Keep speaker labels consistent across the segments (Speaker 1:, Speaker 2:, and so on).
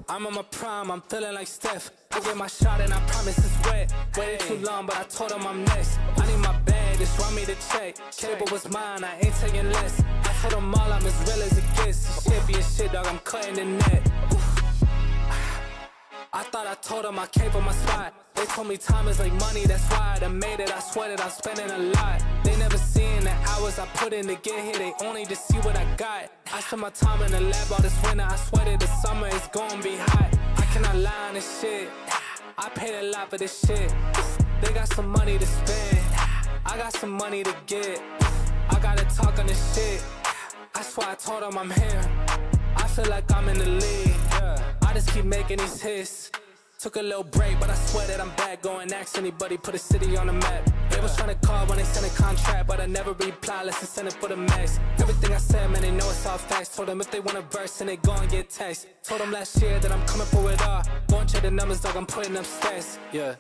Speaker 1: I'm on my prime, I'm feeling like Steph. I get my shot and I promise it's wet. Waited too long, but I told him I'm next. I need my bag, just run me the check. Cable was mine, I ain't taking less. I told them all I'm as real as it gets. Shit be a shit, dog, I'm cutting the net. I thought I told them I came for my spot. They told me time is like money, that's why I done made it. I sweat it, I'm spending a lot. They never seen the hours I put in to get here. They only just see what I got. I spent my time in the lab all this winter. I sweated this summer, it's gonna be hot. I cannot lie on this shit. I paid a lot for this shit. They got some money to spend. I got some money to get. I gotta talk on this shit. That's why I told them I'm here. I feel like I'm in the league. I just keep making these hits. Took a little break, but I swear that I'm back. Go and ask anybody, put a city on the map. They was trying to call when they sent a contract, but I never reply unless they send it for the max. Everything I said, man, they know it's all facts. Told them if they want a verse, and they go and get text. Told them last year that I'm coming for it all. Go and check the numbers, dog, I'm putting up stats. Yeah.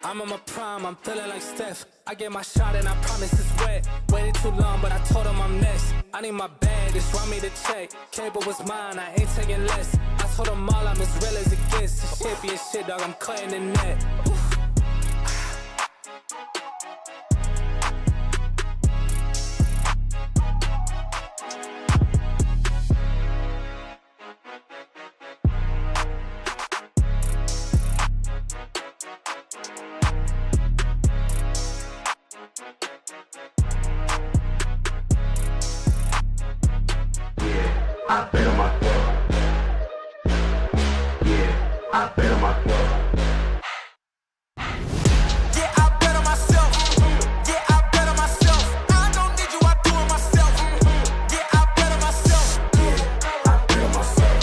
Speaker 1: I'm on my prime, I'm feeling like Steph. I get my shot and I promise it's wet. Waited too long, but I told him I'm next. I need my bag, just run me the check. Cable was mine, I ain't taking less. I told them all I'm as real as it gets. Shit be a shit, dog, I'm cutting the net.
Speaker 2: I bet on myself. Yeah, I bet on myself.
Speaker 3: Yeah, I bet on myself. Yeah, I bet on myself. I don't need you, I do it myself. Yeah, I bet on myself.
Speaker 2: Yeah, I bet on myself.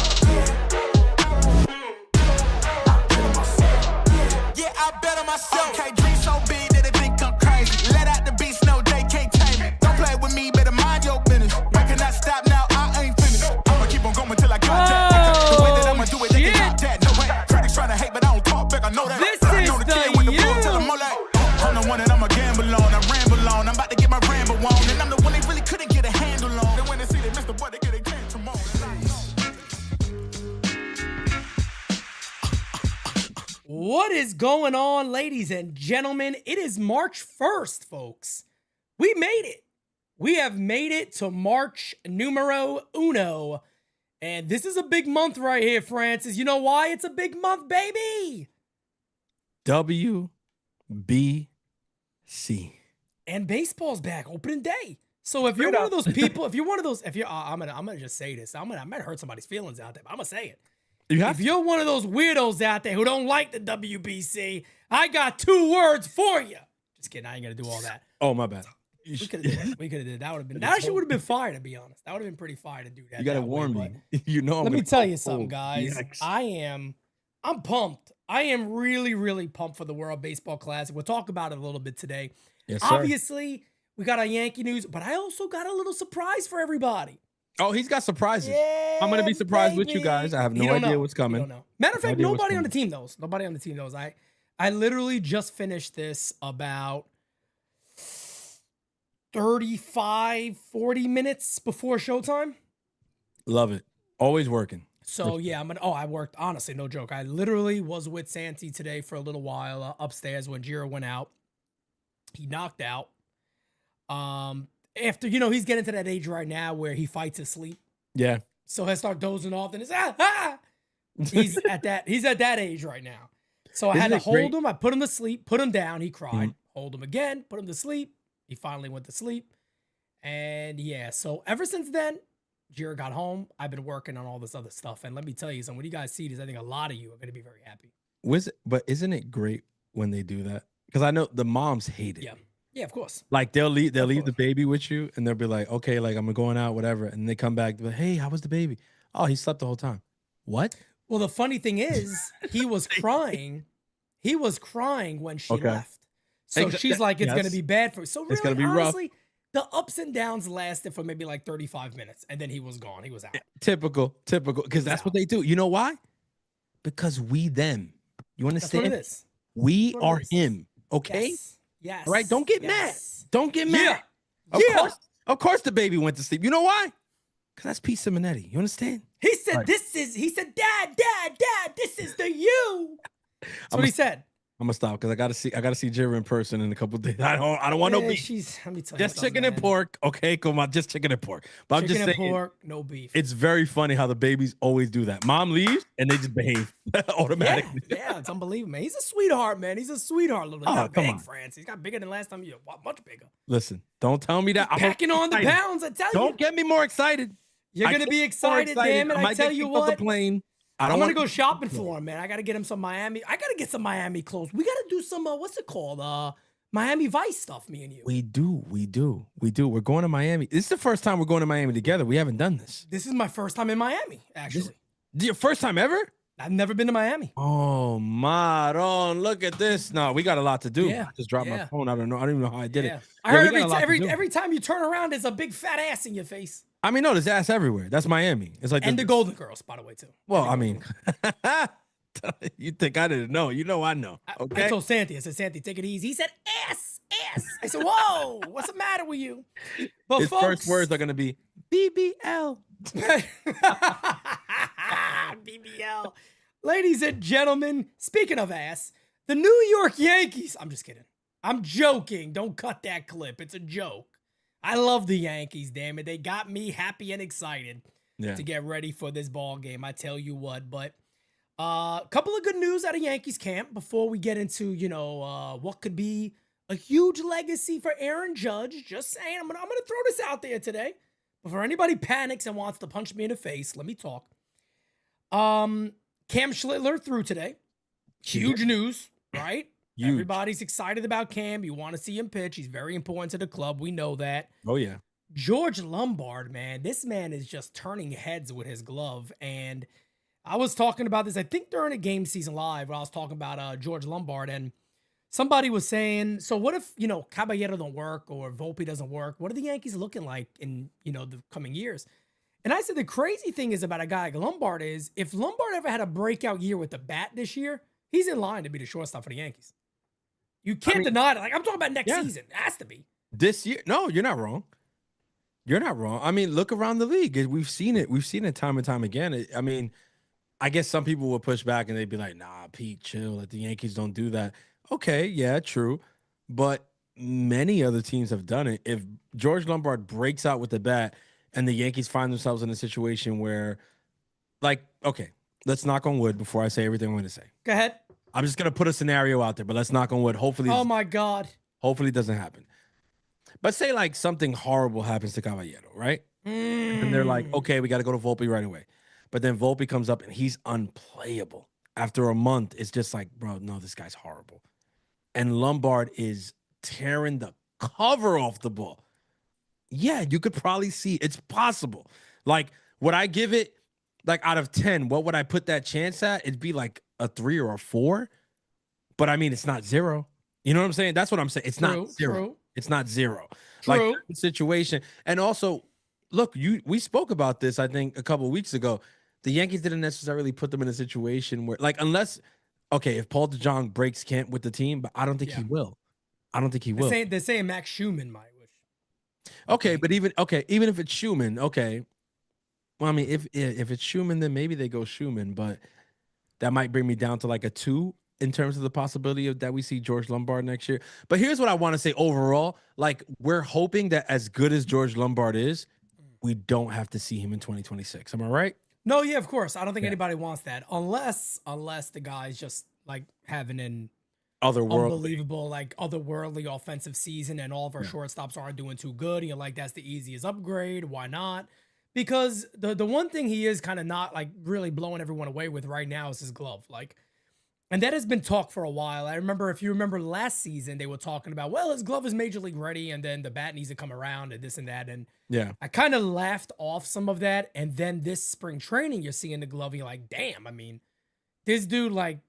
Speaker 2: I bet on myself.
Speaker 3: Yeah, I bet on myself. Okay, dream so big that they think I'm crazy. Let out the beast, no, they can't tame me. Don't play with me, better mind your business. Why can I stop now? I ain't finished. I'ma keep on going till I got that. The way that I'ma do it, they can got that. No way. Critics trying to hate, but I don't talk back. I know that.
Speaker 4: This
Speaker 3: I
Speaker 4: is
Speaker 3: know
Speaker 4: the
Speaker 3: kid with the bull,
Speaker 4: you.
Speaker 3: tell them all like, I'm the one that I'ma gamble on. I ramble on. I'm about to get my ramble on. And I'm the one they really couldn't get a handle on. Then when they see they missed the boy, they get a tantrum on.
Speaker 4: What is going on, ladies and gentlemen? It is March 1st, folks. We made it. We have made it to March numero uno. And this is a big month right here, Francis. You know why it's a big month, baby?
Speaker 5: WBC.
Speaker 4: And baseball's back, opening day. So if you're one of those people, I'm gonna just say this. I might hurt somebody's feelings out there, but I'm gonna say it. If you're one of those weirdos out there who don't like the WBC, I got 2 words for you. Just kidding. I ain't gonna do all that.
Speaker 5: Oh, my bad.
Speaker 4: We could have did that. We could have did that. That would have been. That actually would have been fire, to be honest. That would have been pretty fire to do that.
Speaker 5: You gotta
Speaker 4: that
Speaker 5: warn
Speaker 4: way,
Speaker 5: me. You know,
Speaker 4: let me tell you something,
Speaker 5: oh,
Speaker 4: guys.
Speaker 5: yikes.
Speaker 4: I'm pumped. I am really, really pumped for the World Baseball Classic. We'll talk about it a little bit today.
Speaker 5: Yes, sir.
Speaker 4: Obviously, we got our Yankee news, but I also got a little surprise for everybody.
Speaker 5: Oh, he's got surprises.
Speaker 4: Yeah,
Speaker 5: I'm gonna be surprised with you
Speaker 4: baby.
Speaker 5: guys. I have
Speaker 4: You
Speaker 5: no
Speaker 4: don't
Speaker 5: idea
Speaker 4: know.
Speaker 5: what's
Speaker 4: You
Speaker 5: coming.
Speaker 4: don't know. Matter of fact,
Speaker 5: idea what's
Speaker 4: nobody on the
Speaker 5: coming.
Speaker 4: team knows. Nobody on the team knows. I literally just finished this about 35, 40 minutes before showtime.
Speaker 5: Love it. Always working.
Speaker 4: So yeah, I worked, honestly, no joke. I literally was with Santi today for a little while upstairs when Jiro went out. He knocked out. After, he's getting to that age right now where he fights his sleep.
Speaker 5: Yeah.
Speaker 4: So he'll start dozing off and it's He's at that age right now. So I had to hold him. I put him to sleep, put him down. He cried. Hold him again, put him to sleep. He finally went to sleep. And yeah, so ever since then, Jiro got home. I've been working on all this other stuff. And let me tell you something, when you guys see this, I think a lot of you are going to be very happy.
Speaker 5: But isn't it great when they do that? Because I know the moms hate it.
Speaker 4: Yeah. Yeah, of course.
Speaker 5: Like they'll leave the baby with you and they'll be like, okay, like I'm going out, whatever. And they come back, like, hey, how was the baby? Oh, he slept the whole time. What?
Speaker 4: Well, the funny thing is, he was crying. He was crying when she left. So she's like, it's going to be bad for you. So really,
Speaker 5: it's gonna be
Speaker 4: honestly,
Speaker 5: rough.
Speaker 4: The ups and downs lasted for maybe like 35 minutes. And then he was gone. He was out.
Speaker 5: Typical. Because that's what they do. You know why? Because we them. You understand?
Speaker 4: That's what it is.
Speaker 5: We are him. Okay?
Speaker 4: Yes.
Speaker 5: All right? Don't get mad. Don't get mad.
Speaker 4: Yeah.
Speaker 5: Of course the baby went to sleep. You know why? Because that's Pete Simonetti. You understand?
Speaker 4: He said,
Speaker 5: Right.
Speaker 4: Dad, this is the you. That's what he said.
Speaker 5: I'm gonna stop because I gotta see Jira in person in a couple days. I don't want no beef.
Speaker 4: Let me tell you
Speaker 5: Just
Speaker 4: something,
Speaker 5: chicken and
Speaker 4: man.
Speaker 5: pork. Okay, come on, just chicken and pork. But
Speaker 4: Chicken
Speaker 5: I'm
Speaker 4: and
Speaker 5: just saying,
Speaker 4: pork, no beef.
Speaker 5: it's very funny how the babies always do that. Mom leaves and they just behave automatically.
Speaker 4: Yeah, it's unbelievable, man. He's a sweetheart, man. He's a sweetheart. Little. He's not
Speaker 5: come
Speaker 4: big,
Speaker 5: on.
Speaker 4: France. He's got bigger than last time. Much bigger.
Speaker 5: Listen, don't tell me that. I'm
Speaker 4: Packing on the
Speaker 5: excited.
Speaker 4: pounds, I tell you.
Speaker 5: Don't get me more excited.
Speaker 4: You're
Speaker 5: I
Speaker 4: gonna
Speaker 5: get
Speaker 4: be
Speaker 5: more
Speaker 4: excited, damn it.
Speaker 5: I
Speaker 4: I
Speaker 5: might
Speaker 4: tell
Speaker 5: get
Speaker 4: you
Speaker 5: kicked off
Speaker 4: what.
Speaker 5: the plane.
Speaker 4: I'm
Speaker 5: don't
Speaker 4: gonna
Speaker 5: want
Speaker 4: go shopping for him, man. I gotta get him some Miami. I gotta get some Miami clothes. We gotta do some what's it called? Miami Vice stuff, me and you.
Speaker 5: We do. We're going to Miami. This is the first time we're going to Miami together. We haven't done this.
Speaker 4: This is my first time in Miami, actually.
Speaker 5: Your first time ever?
Speaker 4: I've never been to Miami.
Speaker 5: Oh, Maron, look at this. No, we got a lot to do.
Speaker 4: Yeah,
Speaker 5: I just dropped my
Speaker 4: yeah.
Speaker 5: phone. I don't even know how I did it.
Speaker 4: I
Speaker 5: Yeah, we
Speaker 4: heard
Speaker 5: got a lot to do.
Speaker 4: every time you turn around, there's a big fat ass in your face.
Speaker 5: I mean, no, there's ass everywhere. That's Miami. It's like
Speaker 4: And the Golden Girls, by the way, too.
Speaker 5: Well, I mean, you think I didn't know? You know I know. Okay.
Speaker 4: I told Santi, Santi, take it easy. He said, ass. I said, whoa, what's the matter with you? But
Speaker 5: His
Speaker 4: folks,
Speaker 5: first words are gonna be BBL.
Speaker 4: BBL. Ladies and gentlemen, speaking of ass, the New York Yankees. I'm just kidding. I'm joking. Don't cut that clip. It's a joke. I love the Yankees, damn it. They got me happy and excited to get ready for this ball game. I tell you what, but a couple of good news out of Yankees camp before we get into, what could be a huge legacy for Aaron Judge. Just saying, I'm gonna throw this out there today. Before anybody panics and wants to punch me in the face, let me talk. Cam Schlittler threw today. Huge news, right?
Speaker 5: Huge.
Speaker 4: Everybody's excited about Cam. You want to see him pitch. He's very important to the club. We know that.
Speaker 5: Oh, yeah.
Speaker 4: George Lombard, man, this man is just turning heads with his glove. And I was talking about this, I think during a Game Season Live, where I was talking about George Lombard, and somebody was saying, so what if, Caballero don't work or Volpe doesn't work? What are the Yankees looking like in, the coming years? And I said, the crazy thing is about a guy like Lombard is, if Lombard ever had a breakout year with the bat this year, he's in line to be the shortstop for the Yankees. You can't deny it. Like, I'm talking about next season. It has to be.
Speaker 5: This year? No, you're not wrong. You're not wrong. I mean, look around the league. We've seen it. We've seen it time and time again. I mean, I guess some people will push back and they'd be like, nah, Pete, chill. Like, the Yankees don't do that. Okay, yeah, true. But many other teams have done it. If George Lombard breaks out with the bat and the Yankees find themselves in a situation where, like, okay, let's knock on wood before I say everything I'm going to say.
Speaker 4: Go ahead.
Speaker 5: I'm just going to put a scenario out there, but let's knock on wood. Hopefully,
Speaker 4: oh my God.
Speaker 5: Hopefully it doesn't happen. But say like something horrible happens to Caballero, right? And they're like, okay, we got to go to Volpe right away. But then Volpe comes up and he's unplayable. After a month, it's just like, bro, no, this guy's horrible. And Lombard is tearing the cover off the ball. Yeah, you could probably see it's possible. Like, would I give it, like, out of 10, what would I put that chance at? It'd be like a 3 or a 4. But I mean, it's not 0. You know what I'm saying? That's what I'm saying. It's not 0.
Speaker 4: True.
Speaker 5: It's not 0.
Speaker 4: True.
Speaker 5: Like, situation. And also, look, we spoke about this, I think, a couple of weeks ago. The Yankees didn't necessarily put them in a situation where, like, unless, okay, if Paul DeJong breaks camp with the team, but I don't think he will. I don't think he will.
Speaker 4: They're saying Max Schumann might.
Speaker 5: Okay, but even if it's Schumann, okay. Well, I mean, if it's Schumann, then maybe they go Schumann, but that might bring me down to like a 2 in terms of the possibility of that we see George Lombard next year. But here's what I want to say overall. Like, we're hoping that as good as George Lombard is, we don't have to see him in 2026. Am I right?
Speaker 4: No, yeah, of course. I don't think anybody wants that unless the guy's just like having an unbelievable, like otherworldly offensive season and all of our shortstops aren't doing too good. And you're like, that's the easiest upgrade. Why not? Because the one thing he is kind of not like really blowing everyone away with right now is his glove. Like, and that has been talked for a while. I remember, if you remember last season, they were talking about, well, his glove is major league ready and then the bat needs to come around and this and that. And
Speaker 5: yeah, I
Speaker 4: kind of laughed off some of that. And then this spring training, you're seeing the glove and you're like, damn, I mean, this dude, like,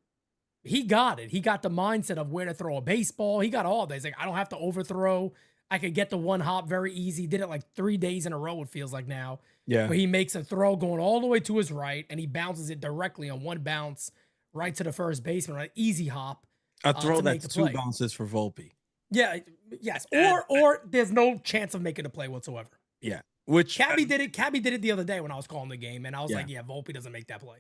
Speaker 4: he got it. He got the mindset of where to throw a baseball. He got all that. He's like, I don't have to overthrow. I could get the one hop very easy. Did it like 3 days in a row, it feels like now.
Speaker 5: Yeah.
Speaker 4: Where he makes a throw going all the way to his right and he bounces it directly on one bounce right to the first baseman, an easy hop.
Speaker 5: A throw that's 2 bounces for Volpe.
Speaker 4: Yeah, yes. Or there's no chance of making a play whatsoever.
Speaker 5: Yeah. which
Speaker 4: Cabby did it. Cabby did it the other day when I was calling the game, and I was
Speaker 5: Yeah.
Speaker 4: like, "Yeah, Volpe doesn't make that play."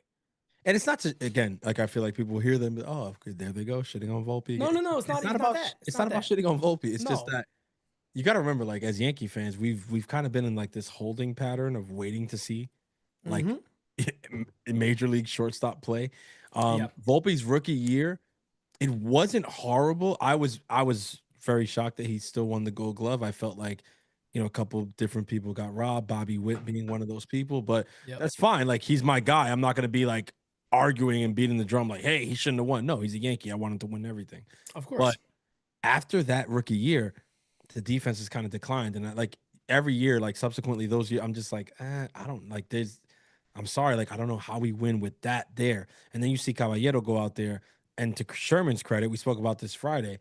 Speaker 5: and it's not again, like I feel like people hear them, oh, okay, there they go, shitting on Volpe.
Speaker 4: No,
Speaker 5: again.
Speaker 4: no, no. It's not even
Speaker 5: about
Speaker 4: that.
Speaker 5: it's not about shitting on Volpe. It's just
Speaker 4: No.
Speaker 5: that you got to remember, like as Yankee fans, we've kind of been in like this holding pattern of waiting to see like major league shortstop play.
Speaker 4: Yep.
Speaker 5: Volpe's rookie year, it wasn't horrible. I was very shocked that he still won the Gold Glove. I felt like, you know, a couple different people got robbed, Bobby Witt being one of those people, but
Speaker 4: Yep.
Speaker 5: that's fine. Like he's my guy. I'm not going to be like arguing and beating the drum like, hey, he shouldn't have won. No, he's a Yankee. I want him to win everything.
Speaker 4: Of course.
Speaker 5: But after that rookie year, the defense has kind of declined. And like every year, like subsequently those years, I'm just like, I don't like I'm sorry. Like, I don't know how we win with that there. And then you see Caballero go out there, and to Sherman's credit, we spoke about this Friday.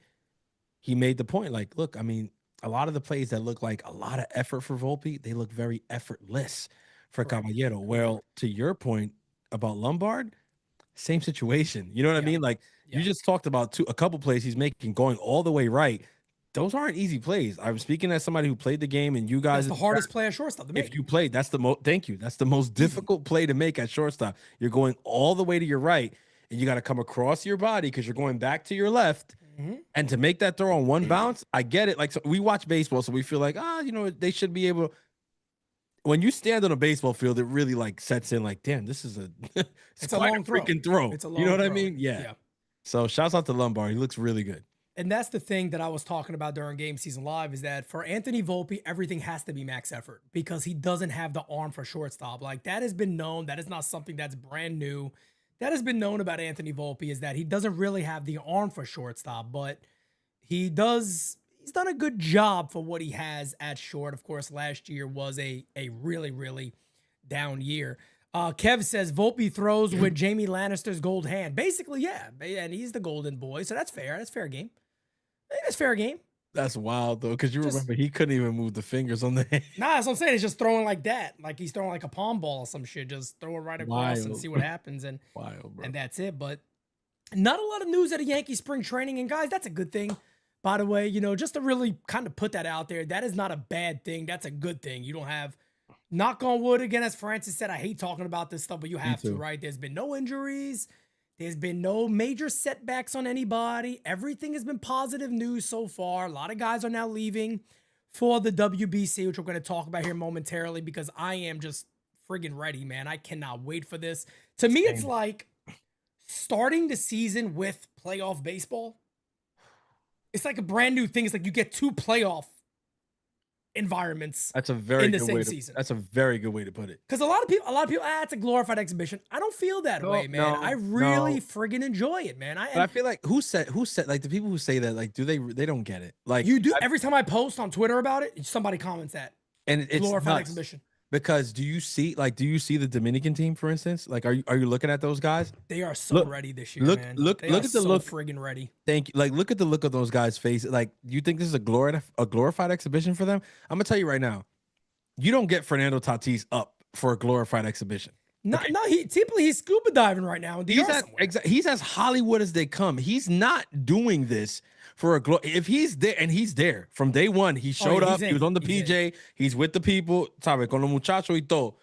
Speaker 5: He made the point, like, look, I mean, a lot of the plays that look like a lot of effort for Volpe, they look very effortless for Caballero. Well, to your point about Lombard, same situation. You know what I mean? Like you just talked about a couple plays he's making going all the way right. Those aren't easy plays. I'm speaking as somebody who played the game, and you guys.
Speaker 4: That's the hardest play at shortstop to make.
Speaker 5: If you played, that's the most. Thank you. That's the most difficult play to make at shortstop. You're going all the way to your right, and you got to come across your body because you're going back to your left. And to make that throw on one bounce, I get it. Like, so we watch baseball, so we feel like, you know, they should be able. When you stand on a baseball field, it really like sets in. Like, damn, this is it's
Speaker 4: a
Speaker 5: quite
Speaker 4: long
Speaker 5: freaking throw.
Speaker 4: It's a long
Speaker 5: you know what I
Speaker 4: throw.
Speaker 5: mean? Yeah. So shouts out to Lombard. He looks really good.
Speaker 4: And that's the thing that I was talking about during Game Season Live is that for Anthony Volpe, everything has to be max effort because he doesn't have the arm for shortstop. Like that has been known. That is not something that's brand new. That has been known about Anthony Volpe is that he doesn't really have the arm for shortstop, but he does. He's done a good job for what he has at short. Of course, last year was a really, really down year. Kev says Volpe throws with Jamie Lannister's gold hand. Basically, yeah. And he's the golden boy. So that's fair. That's fair game. I think that's fair game.
Speaker 5: That's wild, though, because you remember he couldn't even move the fingers on the hand.
Speaker 4: Nah, that's what I'm saying. He's just throwing like that. Like he's throwing like a palm ball or some shit. Just throw it right across and see what happens. And,
Speaker 5: wild, bro.
Speaker 4: And that's it. But not a lot of news at a Yankee spring training. And guys, that's a good thing. By the way, you know, just to really kind of put that out there, that is not a bad thing. That's a good thing. You don't have, knock on wood, again, as Francis said, I hate talking about this stuff, but you have to, right? There's been no injuries. There's been no major setbacks on anybody. Everything has been positive news so far. A lot of guys are now leaving for the WBC, which we're going to talk about here momentarily because I am just friggin' ready, man. I cannot wait for this. To me, it's like starting the season with playoff baseball. It's like a brand new thing. It's like you get 2 playoff environments.
Speaker 5: That's a very
Speaker 4: in the
Speaker 5: good
Speaker 4: same
Speaker 5: way
Speaker 4: season.
Speaker 5: That's a very good way to put it.
Speaker 4: Because a lot of people, it's a glorified exhibition. I don't feel that way, man. I really friggin' enjoy it, man.
Speaker 5: But I feel like who said like the people who say that, like, do they don't get it? Like
Speaker 4: you do. Every time I post on Twitter about it, somebody comments that.
Speaker 5: And it's
Speaker 4: glorified
Speaker 5: nuts.
Speaker 4: exhibition.
Speaker 5: Because do you see the Dominican team, for instance? Like, are you looking at those guys?
Speaker 4: They are so ready this year, man.
Speaker 5: Look at the look.
Speaker 4: Friggin' ready.
Speaker 5: Thank you. Like, look at the look of those guys' face. Like, you think this is a glorified exhibition for them? I'm gonna tell you right now, you don't get Fernando Tatis up for a glorified exhibition.
Speaker 4: No, he's scuba diving right now.
Speaker 5: He's as Hollywood as they come. He's not doing this for if he's there, and he's there from day one. He showed up. He was on the PJ. He's with the people. Sabe, con los muchachos y todo.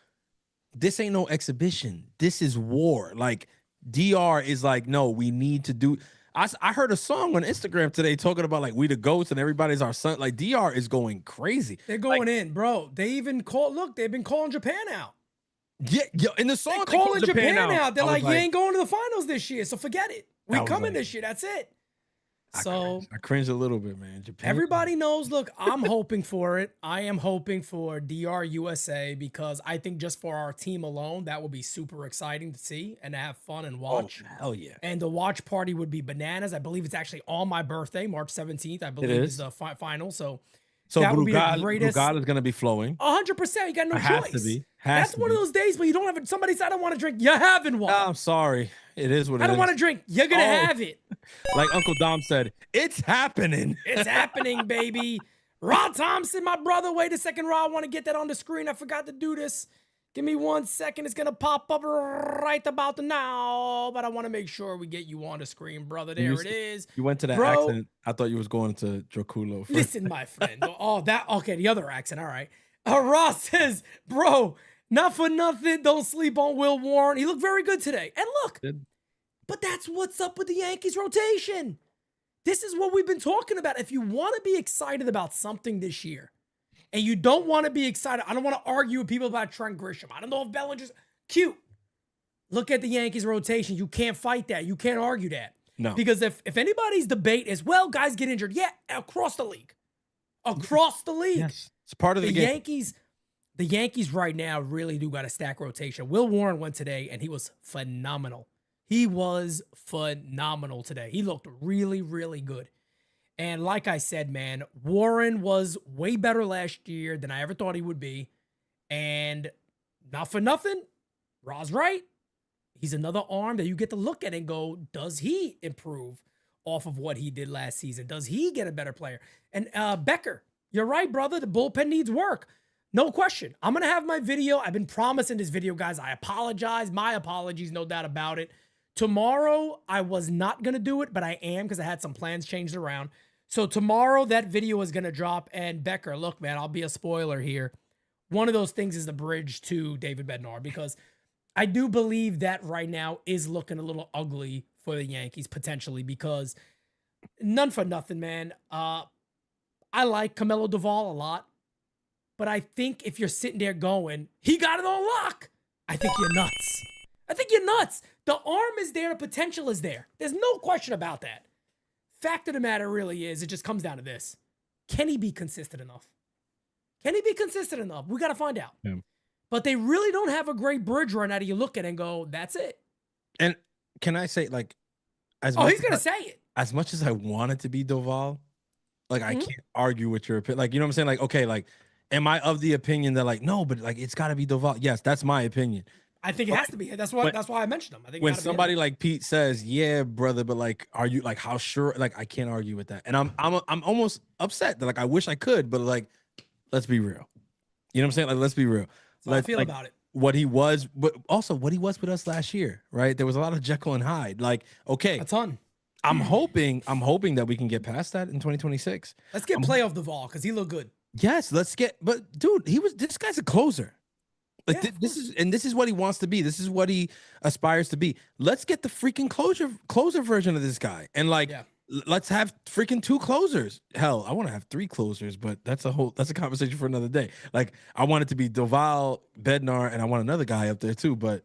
Speaker 5: This ain't no exhibition. This is war. Like, DR is like, no, we need to do. I heard a song on Instagram today talking about like we the goats and everybody's our son. Like, DR is going crazy.
Speaker 4: They're going in, bro. They even they've been calling Japan out.
Speaker 5: Yeah, in the song,
Speaker 4: they're calling Japan out. They're like, you ain't going to the finals this year, so forget it. We coming this year. That's it. So
Speaker 5: I cringe a little bit, man. Japan.
Speaker 4: Everybody knows. Look, I'm hoping for it. I am hoping for DR USA because I think just for our team alone, that would be super exciting to see and to have fun and watch.
Speaker 5: Oh, hell yeah!
Speaker 4: And the watch party would be bananas. I believe it's actually on my birthday, March 17th. I believe is the final. So that would be the greatest.
Speaker 5: Brugada is going to be flowing.
Speaker 4: 100%. You got no choice.
Speaker 5: Has to be.
Speaker 4: That's one of those days where you don't have somebody said, I don't want to drink. You're having one.
Speaker 5: I'm sorry. It is what it is.
Speaker 4: I don't want to drink. You're going to have it.
Speaker 5: Like Uncle Dom said, it's happening.
Speaker 4: It's happening, baby. Rod Thompson, my brother. Wait a second, Rod. I want to get that on the screen. I forgot to do this. Give me 1 second. It's going to pop up right about now. But I want to make sure we get you on the screen, brother. There it is.
Speaker 5: You went to that accent. I thought you was going to Draculo.
Speaker 4: Listen, my friend. Okay, the other accent. All right. Ross says, bro, not for nothing. Don't sleep on Will Warren. He looked very good today. And look, but that's what's up with the Yankees rotation. This is what we've been talking about. If you want to be excited about something this year, and you don't want to be excited, I don't want to argue with people about Trent Grisham. I don't know if Bellinger's cute. Look at the Yankees rotation. You can't fight that. You can't argue that.
Speaker 5: No.
Speaker 4: Because if anybody's debate is, well, guys get injured. Yeah, across the league. Across the league.
Speaker 5: Yes. It's part of the game.
Speaker 4: The Yankees right now really do got a stack rotation. Will Warren went today, and he was phenomenal. He was phenomenal today. He looked really, really good. And like I said, man, Warren was way better last year than I ever thought he would be. And not for nothing, Ra's right. He's another arm that you get to look at and go, does he improve off of what he did last season? Does he get a better player? And Becker, you're right, brother. The bullpen needs work. No question. I'm going to have my video. I've been promising this video, guys. I apologize. My apologies, no doubt about it. Tomorrow, I was not going to do it, but I am because I had some plans changed around. So tomorrow, that video is going to drop. And Becker, look, man, I'll be a spoiler here. One of those things is the bridge to David Bednar, because I do believe that right now is looking a little ugly for the Yankees, potentially, because none for nothing, man. I like Camilo Duvall a lot, but I think if you're sitting there going, he got it on lock, I think you're nuts. I think you're nuts. The arm is there. The potential is there. There's no question about that. Fact of the matter really is, it just comes down to this. Can he be consistent enough? Can he be consistent enough? We got to find out. Yeah. But they really don't have a great bridge right now that you look at and go, that's it.
Speaker 5: And can I say, like,
Speaker 4: he's going to say it.
Speaker 5: As much as I want it to be Doval, like, I can't argue with your opinion. Like, you know what I'm saying? Like, okay, like, am I of the opinion that, like, no, but, like, it's got to be Doval? Yes, that's my opinion.
Speaker 4: I think it has to be. That's why I mentioned him. I think
Speaker 5: when somebody like Pete says, "Yeah, brother," but like, are you like how sure? Like, I can't argue with that, and I'm almost upset that like I wish I could, but like, let's be real. You know what I'm saying? Like, let's be real.
Speaker 4: That's how I feel about it.
Speaker 5: What he was, but also what he was with us last year, right? There was a lot of Jekyll and Hyde. Like, okay,
Speaker 4: a ton.
Speaker 5: I'm hoping that we can get past that in 2026.
Speaker 4: Let's get playoff Duvall because he looked good.
Speaker 5: Yes, let's get. But dude, this guy's a closer. Like this is what he wants to be. This is what he aspires to be. Let's get the freaking closer version of this guy, and like, let's have freaking 2 closers. Hell, I want to have 3 closers, but that's a conversation for another day. Like, I want it to be Doval, Bednar, and I want another guy up there too, but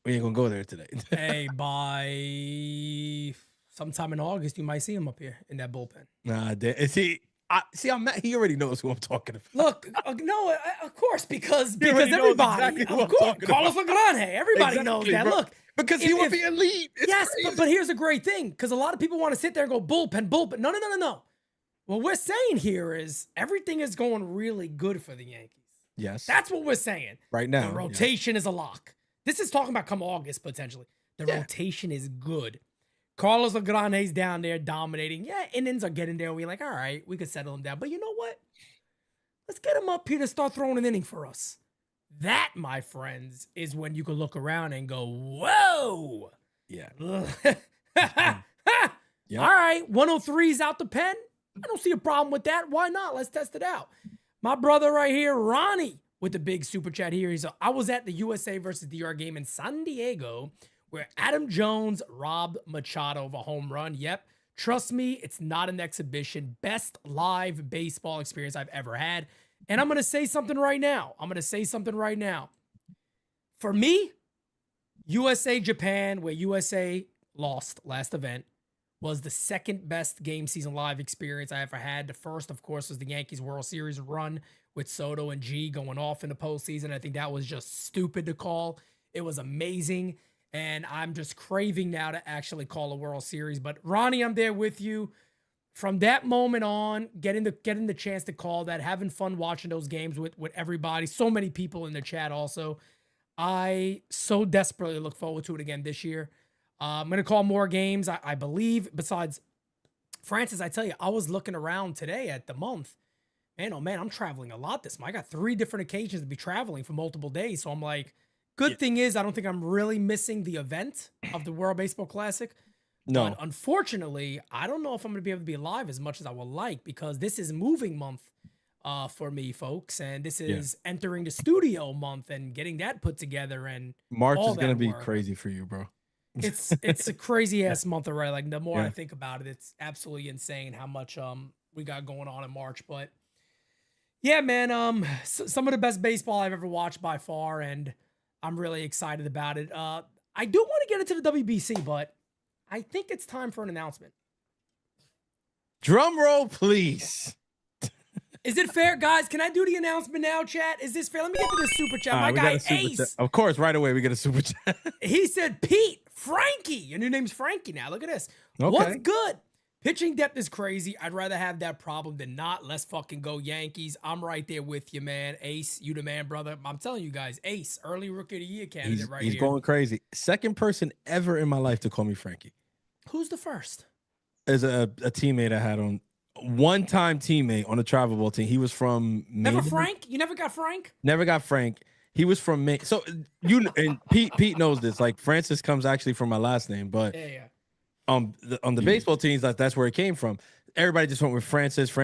Speaker 5: we ain't gonna go there today.
Speaker 4: Hey, by sometime in August, you might see him up here in that bullpen.
Speaker 5: Nah, I'm mad. He already knows who I'm talking about.
Speaker 4: Look, no, of course, because everybody, exactly of course, Carlos Legrand, everybody knows that. Bro. Look,
Speaker 5: because he would be elite.
Speaker 4: Yes, but here's a great thing, because a lot of people want to sit there and go bullpen. No. What we're saying here is everything is going really good for the Yankees.
Speaker 5: Yes,
Speaker 4: that's what we're saying
Speaker 5: right now.
Speaker 4: The rotation is a lock. This is talking about come August potentially. The rotation is good. Carlos Legrande's down there dominating. Yeah, innings are getting there. We're like, all right, we could settle him down. But you know what? Let's get him up here to start throwing an inning for us. That, my friends, is when you can look around and go, whoa.
Speaker 5: Yeah.
Speaker 4: All right, 103's out the pen. I don't see a problem with that. Why not? Let's test it out. My brother right here, Ronnie, with the big super chat here. I was at the USA versus DR game in San Diego, where Adam Jones robbed Machado of a home run. Yep. Trust me, it's not an exhibition. Best live baseball experience I've ever had. And I'm going to say something right now. For me, USA-Japan, where USA lost last event, was the second best game season live experience I ever had. The first, of course, was the Yankees World Series run with Soto and G going off in the postseason. I think that was just stupid to call. It was amazing. And I'm just craving now to actually call a World Series. But Ronnie, I'm there with you. From that moment on, getting the chance to call that, having fun watching those games with everybody, so many people in the chat also. I so desperately look forward to it again this year. I'm going to call more games, I believe. Besides, Francis, I tell you, I was looking around today at the month. Man, oh man, I'm traveling a lot this month. I got 3 different occasions to be traveling for multiple days. So I'm like, good thing is I don't think I'm really missing the event of the World Baseball Classic.
Speaker 5: No.
Speaker 4: But unfortunately, I don't know if I'm going to be able to be live as much as I would like, because this is moving month for me, folks. And this is entering the studio month and getting that put together. And
Speaker 5: March
Speaker 4: all
Speaker 5: is gonna
Speaker 4: that
Speaker 5: be
Speaker 4: work.
Speaker 5: crazy for you, bro.
Speaker 4: It's a crazy ass month already. Like the more I
Speaker 5: Yeah.
Speaker 4: think about it, it's absolutely insane how much we got going on in March. But yeah, man, some of the best baseball I've ever watched by far, and I'm really excited about it. I do want to get into the WBC, but I think it's time for an announcement.
Speaker 5: Drum roll, please.
Speaker 4: Is it fair, guys? Can I do the announcement now, chat? Is this fair? Let me get to the super chat.
Speaker 5: All
Speaker 4: My
Speaker 5: right, we
Speaker 4: guy
Speaker 5: got a super
Speaker 4: Ace,
Speaker 5: chat. Of course, right away we get a super chat.
Speaker 4: he said, Pete, Frankie. Your new name's Frankie now. Look at this.
Speaker 5: Okay.
Speaker 4: What's good? Pitching depth is crazy. I'd rather have that problem than not. Let's fucking go Yankees. I'm right there with you, man. Ace, you the man, brother. I'm telling you guys, Ace, early rookie of the year candidate
Speaker 5: He's,
Speaker 4: right
Speaker 5: he's
Speaker 4: here.
Speaker 5: going crazy. Second person ever in my life to call me Frankie.
Speaker 4: Who's the first?
Speaker 5: As a teammate I had on, one-time teammate on the travel ball team. He was from Maine.
Speaker 4: Never Frank? You never got Frank?
Speaker 5: Never got Frank. He was from Maine. So you and Pete knows this. Like Francis comes actually from my last name, but
Speaker 4: Yeah.
Speaker 5: on the baseball teams, that's where it came from. Everybody just went with Francis,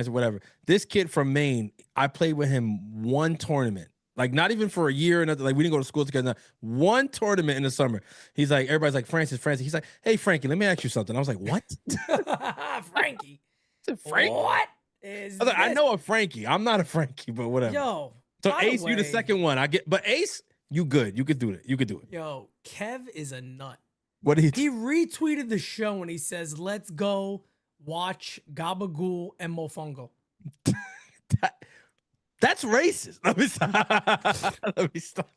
Speaker 5: whatever. This kid from Maine, I played with him one tournament, like not even for a year or nothing. Like we didn't go to school together. One tournament in the summer. He's like, everybody's like, Francis. He's like, hey, Frankie, let me ask you something. I was like, what?
Speaker 4: Frankie.
Speaker 5: I said, Frank?
Speaker 4: What is
Speaker 5: I was like, I
Speaker 4: this?
Speaker 5: know a Frankie. I'm not a Frankie, but whatever.
Speaker 4: Yo.
Speaker 5: So
Speaker 4: by the
Speaker 5: Ace, you the
Speaker 4: way-
Speaker 5: second one. I get, but Ace, you good. You could do it. You could do it.
Speaker 4: Yo, Kev is a nut.
Speaker 5: What did
Speaker 4: He retweeted the show and he says, let's go watch Gabagool and Mofongo.
Speaker 5: That's racist. Let me stop. Let me stop.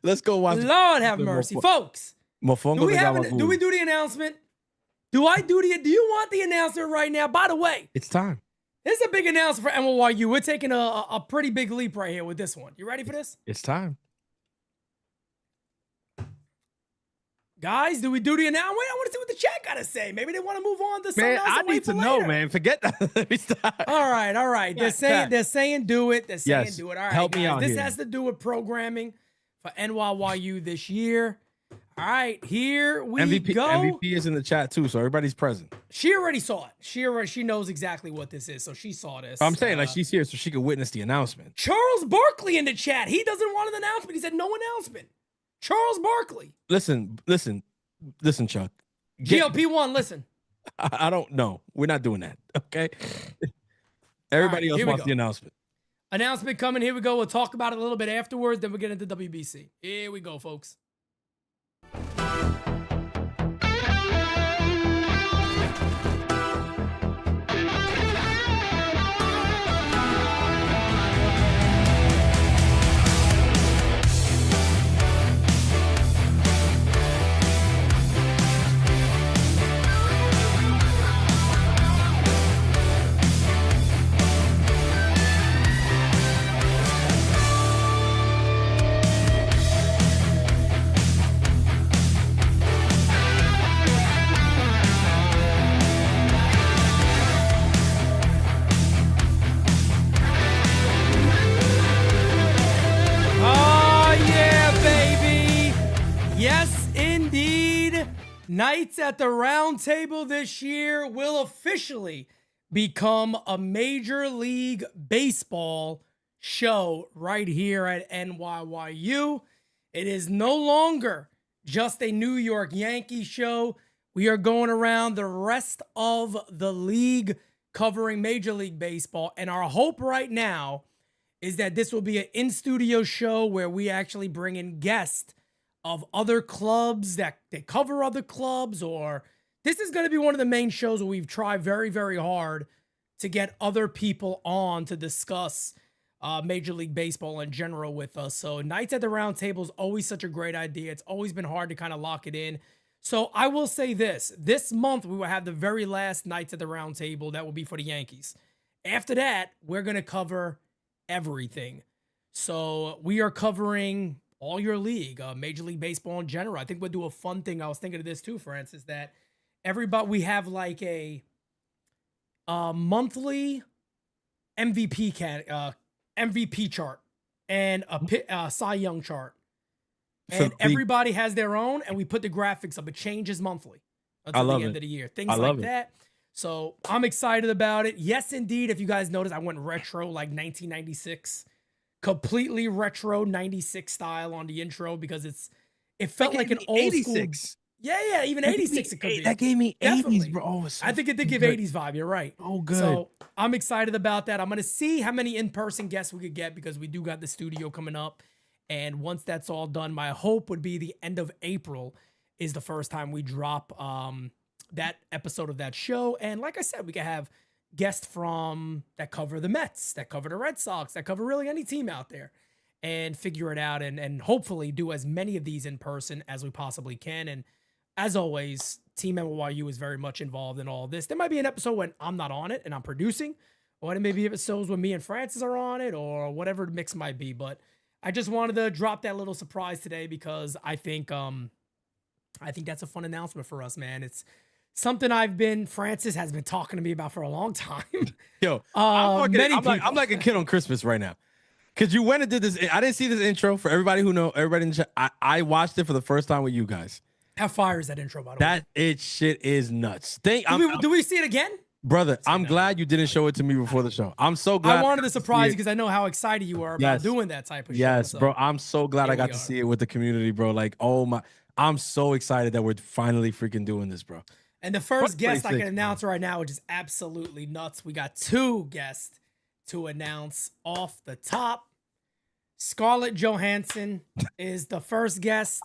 Speaker 5: Let's go watch.
Speaker 4: Lord have mercy. Folks,
Speaker 5: Mofongo
Speaker 4: do we
Speaker 5: de
Speaker 4: have
Speaker 5: Gabagool.
Speaker 4: do we do the announcement? Do you want the announcement right now? By the way,
Speaker 5: It's time.
Speaker 4: this is a big announcement for NYU. We're taking a pretty big leap right here with this one. You ready for this?
Speaker 5: It's time.
Speaker 4: Guys, do we do the announcement? Wait, I want to see what the chat got to say. Maybe they want to move on to something
Speaker 5: Man,
Speaker 4: else.
Speaker 5: I
Speaker 4: and wait
Speaker 5: need to
Speaker 4: for
Speaker 5: know,
Speaker 4: later.
Speaker 5: man. Forget that. Let me stop.
Speaker 4: All right. They're saying do it. They're saying
Speaker 5: Yes.
Speaker 4: do it. All right,
Speaker 5: Help me
Speaker 4: guys.
Speaker 5: out
Speaker 4: This
Speaker 5: here.
Speaker 4: has to do with programming for NYU this year. All right, here we go.
Speaker 5: MVP is in the chat too, so everybody's present.
Speaker 4: She already saw it. She knows exactly what this is, so she saw this.
Speaker 5: I'm saying like she's here so she could witness the announcement.
Speaker 4: Charles Barkley in the chat. He doesn't want an announcement. He said no announcement. Charles Barkley.
Speaker 5: Listen, Chuck.
Speaker 4: GLP-1, listen.
Speaker 5: I don't know. We're not doing that. Okay. Everybody else
Speaker 4: here we
Speaker 5: wants
Speaker 4: go.
Speaker 5: the announcement.
Speaker 4: Announcement coming. Here we go. We'll talk about it a little bit afterwards. Then we'll get into WBC. Here we go, folks. Oh, yeah, baby. Yes, indeed. Nights at the Round Table this year will officially become a Major League Baseball show right here at NYYU. It is no longer just a New York Yankee show. We are going around the rest of the league covering Major League Baseball. And our hope right now is that this will be an in-studio show where we actually bring in guests of other clubs that they cover other clubs, or this is going to be one of the main shows where we've tried very, very hard to get other people on to discuss Major League Baseball in general with us. So Nights at the Round Table is always such a great idea. It's always been hard to kind of lock it in. So I will say this month we will have the very last Nights at the Round Table. That will be for the Yankees. After that, we're going to cover everything. So we are covering all your league, Major League Baseball in general. I think we'll do a fun thing. I was thinking of this too, Francis, that we have like a monthly MVP chart and a Cy Young chart. And
Speaker 5: So
Speaker 4: everybody has their own, and we put the graphics up. It changes monthly until
Speaker 5: love
Speaker 4: the end
Speaker 5: it.
Speaker 4: of the year. Things
Speaker 5: I
Speaker 4: like
Speaker 5: love it.
Speaker 4: that. So I'm excited about it. Yes, indeed. If you guys notice, I went retro like 1996, completely retro 96 style on the intro because it felt like an old school.
Speaker 5: 86.
Speaker 4: Yeah, even 86 it could be.
Speaker 5: That gave me 80s,
Speaker 4: Definitely.
Speaker 5: bro. Oh, it's so
Speaker 4: I think it did give
Speaker 5: good.
Speaker 4: 80s vibe. You're right.
Speaker 5: Oh, good.
Speaker 4: So I'm excited about that. I'm gonna see how many in-person guests we could get because we do got the studio coming up. And once that's all done, my hope would be the end of April is the first time we drop that episode of that show. And like I said, we can have guests from that cover the Mets, that cover the Red Sox, that cover really any team out there, and figure it out and hopefully do as many of these in person as we possibly can. And as always, Team NYU is very much involved in all of this. There might be an episode when I'm not on it and I'm producing, or it may be episodes when me and Francis are on it, or whatever the mix might be. But I just wanted to drop that little surprise today because I think that's a fun announcement for us, man. It's something Francis has been talking to me about for a long time.
Speaker 5: Yo, I'm like a kid on Christmas right now. Cause you went and did this. I didn't see this intro for everybody in the chat. I watched it for the first time with you guys.
Speaker 4: How fire is that intro, by the way?
Speaker 5: Shit is nuts.
Speaker 4: Do we see it again?
Speaker 5: Brother, I'm glad you didn't show it to me before the show. I'm so glad.
Speaker 4: I wanted to surprise you because I know how excited you are about doing that type of show.
Speaker 5: Yes,
Speaker 4: so
Speaker 5: bro. I'm so glad I got to see it with the community, bro. Like, oh my, I'm so excited that we're finally freaking doing this, bro.
Speaker 4: And the first guest I can announce right now, which is absolutely nuts. We got 2 guests to announce off the top. Scarlett Johansson is the first guest.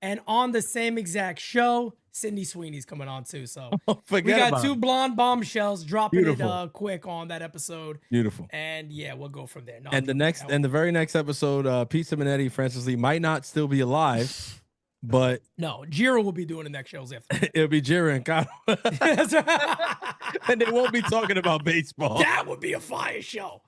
Speaker 4: And on the same exact show, Sydney Sweeney's coming on too. So we got 2 blonde bombshells dropping it quick on that episode.
Speaker 5: Beautiful.
Speaker 4: And yeah, we'll go from there. No,
Speaker 5: and the very next episode, Pete Simonetti, Francis Lee might not still be alive, but
Speaker 4: no, Jira will be doing the next shows after.
Speaker 5: It'll be Jira and Kyle. And they won't be talking about baseball.
Speaker 4: That would be a fire show.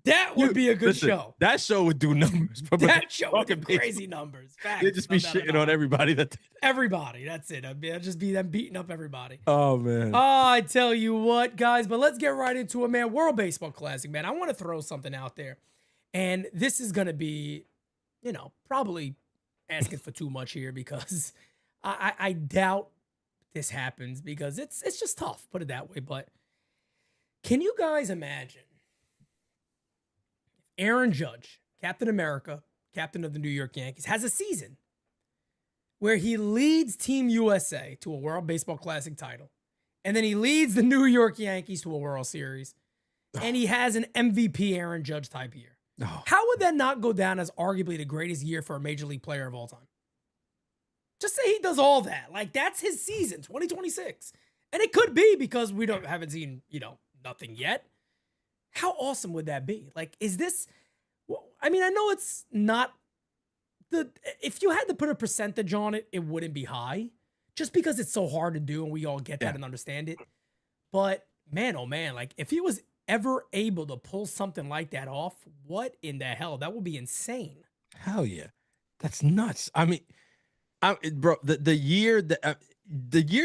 Speaker 4: That would be a good show.
Speaker 5: That show would do numbers.
Speaker 4: That show would do crazy numbers. Facts.
Speaker 5: They'd just be shitting on everybody.
Speaker 4: Everybody. That's it. It'd just be them beating up everybody.
Speaker 5: Oh, man.
Speaker 4: Oh, I tell you what, guys. But let's get right into it, man. World Baseball Classic, man. I want to throw something out there. And this is going to be, probably asking for too much here because I doubt this happens because it's just tough, put it that way. But can you guys imagine Aaron Judge, Captain America, captain of the New York Yankees, has a season where he leads Team USA to a World Baseball Classic title, and then he leads the New York Yankees to a World Series, and he has an MVP Aaron Judge type year? How would that not go down as arguably the greatest year for a major league player of all time? Just say he does all that. Like, that's his season, 2026. And it could be because we haven't seen, nothing yet. How awesome would that be? Like, is this, I mean, I know it's not if you had to put a percentage on it, it wouldn't be high just because it's so hard to do and we all get that and understand it. But man, oh man, like if he was ever able to pull something like that off, what in the hell? That would be insane.
Speaker 5: Hell yeah. That's nuts. I mean, bro, the year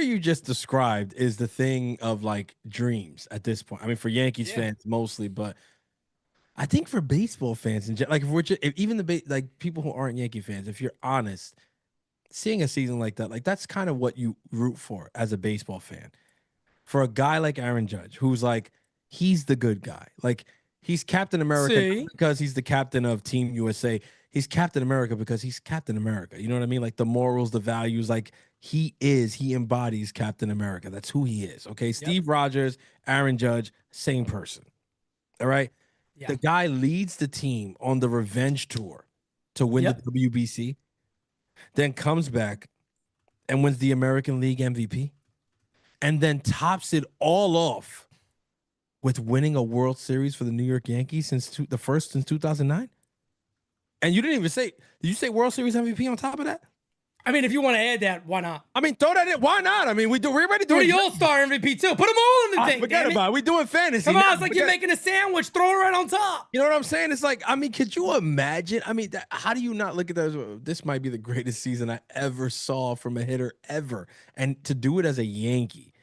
Speaker 5: you just described is the thing of like dreams at this point. I mean, for Yankees fans mostly, but I think for baseball fans and like even the people who aren't Yankee fans, if you're honest, seeing a season like that, like that's kind of what you root for as a baseball fan. For a guy like Aaron Judge, who's like he's the good guy, like he's Captain America because he's the captain of Team USA. He's Captain America because he's Captain America. You know what I mean? Like the morals, the values, like he embodies Captain America. That's who he is. Okay. Steve Rogers, Aaron Judge, same person. All right. Yeah. The guy leads the team on the revenge tour to win the WBC, then comes back and wins the American League MVP, and then tops it all off with winning a World Series for the New York Yankees since 2009. And you didn't even say, did you say World Series MVP on top of that?
Speaker 4: I mean, if you want to add that, why not?
Speaker 5: I mean, throw that in. Why not? I mean, we're already doing
Speaker 4: the All-Star MVP too. Put them all in the thing.
Speaker 5: Forget about it. We're doing fantasy.
Speaker 4: Come on, it's like you're making a sandwich. Throw it right on top.
Speaker 5: You know what I'm saying? It's like, I mean, could you imagine? I mean, how do you not look at that as, this might be the greatest season I ever saw from a hitter ever. And to do it as a Yankee.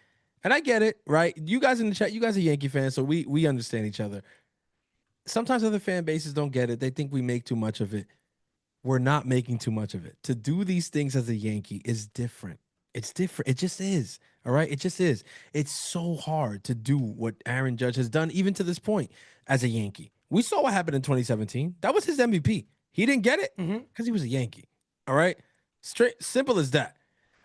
Speaker 5: And I get it, right? You guys in the chat, you guys are Yankee fans, so we understand each other. Sometimes other fan bases don't get it. They think we make too much of it. We're not making too much of it. To do these things as a Yankee is different. It's different. It just is. All right. It just is. It's so hard to do what Aaron Judge has done, even to this point as a Yankee. We saw what happened in 2017. That was his MVP. He didn't get it because he was a Yankee. All right. Straight, simple as that.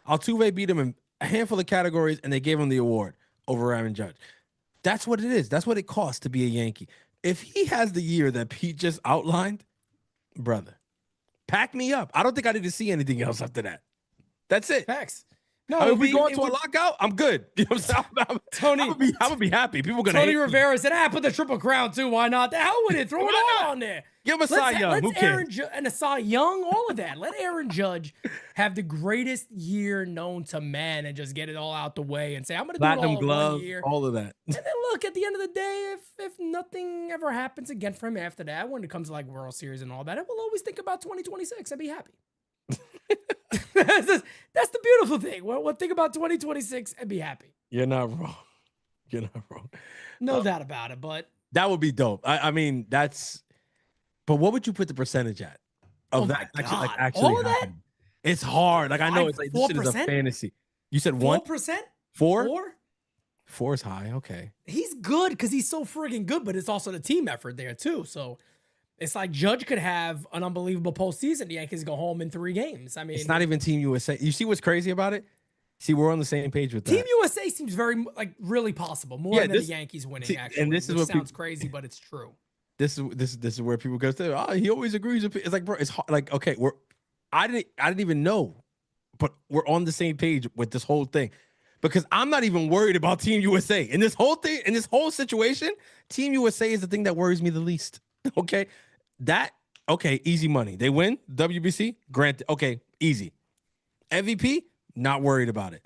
Speaker 5: Altuve beat him in a handful of categories, and they gave him the award over Aaron Judge. That's what it is. That's what it costs to be a Yankee. If he has the year that Pete just outlined, brother, pack me up. I don't think I need to see anything else after that. That's it.
Speaker 4: Facts. No,
Speaker 5: I mean, if we go into a lockout, I'm good. You know what I'm saying?
Speaker 4: Tony,
Speaker 5: I'm gonna be happy. People gonna
Speaker 4: Tony
Speaker 5: hate
Speaker 4: Rivera said, put the Triple Crown too. Why not? The hell with it. Throw it all on there.
Speaker 5: Give him a Cy Young. Who cares?
Speaker 4: And a Cy Young, all of that. Let Aaron Judge have the greatest year known to man and just get it all out the way and say, I'm going to do it all in 1 year.
Speaker 5: All of that.
Speaker 4: And then look, at the end of the day, if nothing ever happens again for him after that, when it comes to like World Series and all that, I will always think about 2026 and be happy. That's the beautiful thing. Well, think about 2026 and be happy.
Speaker 5: You're not wrong. You're not wrong.
Speaker 4: No doubt about it, but
Speaker 5: that would be dope. I mean, that's. But what would you put the percentage at of that? Actually,
Speaker 4: all of that?
Speaker 5: It's hard. Like I know it's like this shit is a fantasy. You said 1%? 4%? 4 is high. Okay.
Speaker 4: He's good because he's so friggin' good, but it's also the team effort there too. So it's like Judge could have an unbelievable postseason. The Yankees go home in 3 games. I mean,
Speaker 5: it's not even Team USA. You see what's crazy about it? See, we're on the same page with that.
Speaker 4: Team USA seems very really possible, more than the Yankees winning. Actually,
Speaker 5: and this is what
Speaker 4: sounds crazy, but it's true.
Speaker 5: This is where people go to. Oh, he always agrees with. It's like, bro, it's hard. Like, okay, I didn't even know, but we're on the same page with this whole thing, because I'm not even worried about Team USA in this whole thing. In this whole situation, Team USA is the thing that worries me the least. Okay, easy money. They win WBC. Granted, okay, easy. MVP, not worried about it.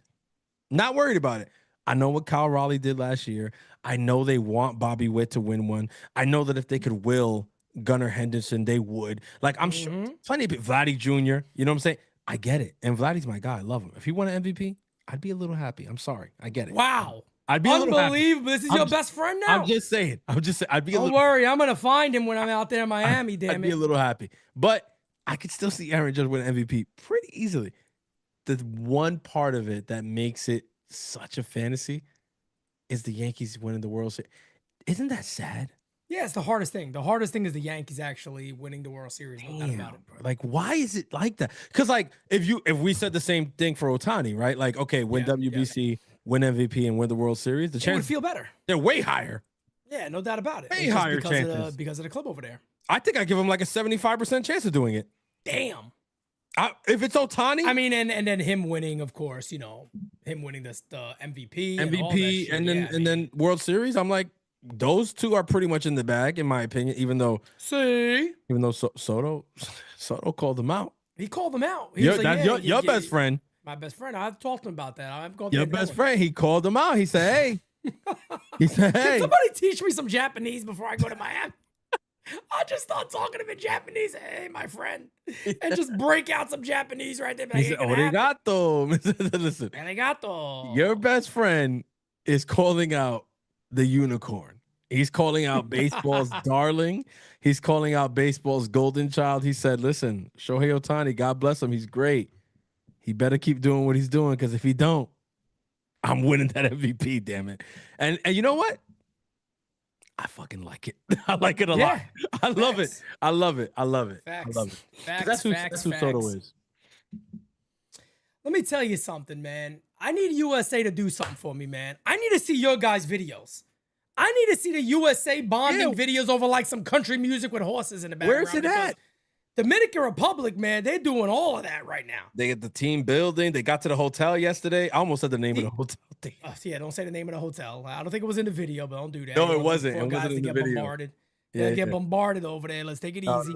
Speaker 5: Not worried about it. I know what Kyle Raleigh did last year. I know they want Bobby Witt to win one. I know that if they could will Gunnar Henderson, they would. Like, I'm sure plenty of Vladdy Jr., you know what I'm saying? I get it. And Vladdy's my guy. I love him. If he won an MVP, I'd be a little happy. I'm sorry. I get it.
Speaker 4: Wow.
Speaker 5: I'd be a little happy.
Speaker 4: Unbelievable. This is your best friend now?
Speaker 5: I'm just saying. I'd be
Speaker 4: Don't worry. I'm going to find him when I'm out there in Miami, damn it.
Speaker 5: I'd be a little happy. But I could still see Aaron Judge win MVP pretty easily. The one part of it that makes it such a fantasy is the Yankees winning the World Series. Isn't that sad?
Speaker 4: Yeah, it's the hardest thing. The hardest thing is the Yankees actually winning the World Series. No doubt about it.
Speaker 5: Bro. Like, why is it like that? Because, like, if we said the same thing for Ohtani, right? Like, okay, win WBC, win MVP, and win the World Series, the chance
Speaker 4: would feel better.
Speaker 5: They're way higher.
Speaker 4: Yeah, no doubt about it.
Speaker 5: Way higher chances
Speaker 4: because of the club over there.
Speaker 5: I think I give them like a 75% chance of doing it.
Speaker 4: Damn.
Speaker 5: If it's Ohtani,
Speaker 4: I mean, and then him winning, of course, him winning the MVP,
Speaker 5: and then World Series. I'm like, those two are pretty much in the bag, in my opinion. Even though Soto called them out.
Speaker 4: He called them out.
Speaker 5: That's your best friend.
Speaker 4: My best friend. I've talked to him about that. I've gone
Speaker 5: your best friend. He called them out. He said, "Hey." He said, "Hey,
Speaker 4: can somebody teach me some Japanese before I go to Miami?" I just start talking to him in Japanese. Hey, my friend, and just break out some Japanese right there.
Speaker 5: He said, "Arigato." Listen,
Speaker 4: arigato.
Speaker 5: Your best friend is calling out the unicorn. He's calling out baseball's darling. He's calling out baseball's golden child. He said, "Listen, Shohei Ohtani, God bless him. He's great. He better keep doing what he's doing, because if he don't, I'm winning that MVP. Damn it." And you know what? I fucking like it. I like it a lot. I love it. I love it. I love it.
Speaker 4: Facts.
Speaker 5: I love it.
Speaker 4: Facts.
Speaker 5: That's who Soto is.
Speaker 4: Let me tell you something, man. I need USA to do something for me, man. I need to see your guys' videos. I need to see the USA bonding videos over like some country music with horses in the background.
Speaker 5: Where's it at?
Speaker 4: Dominican Republic, man, they're doing all of that right now.
Speaker 5: They get the team building. They got to the hotel yesterday. I almost said the name of the hotel.
Speaker 4: Yeah, don't say the name of the hotel. I don't think it was in the video, but don't do that.
Speaker 5: No, it wasn't. It wasn't in the video.
Speaker 4: Bombarded. Yeah, get bombarded over there. Let's take it easy.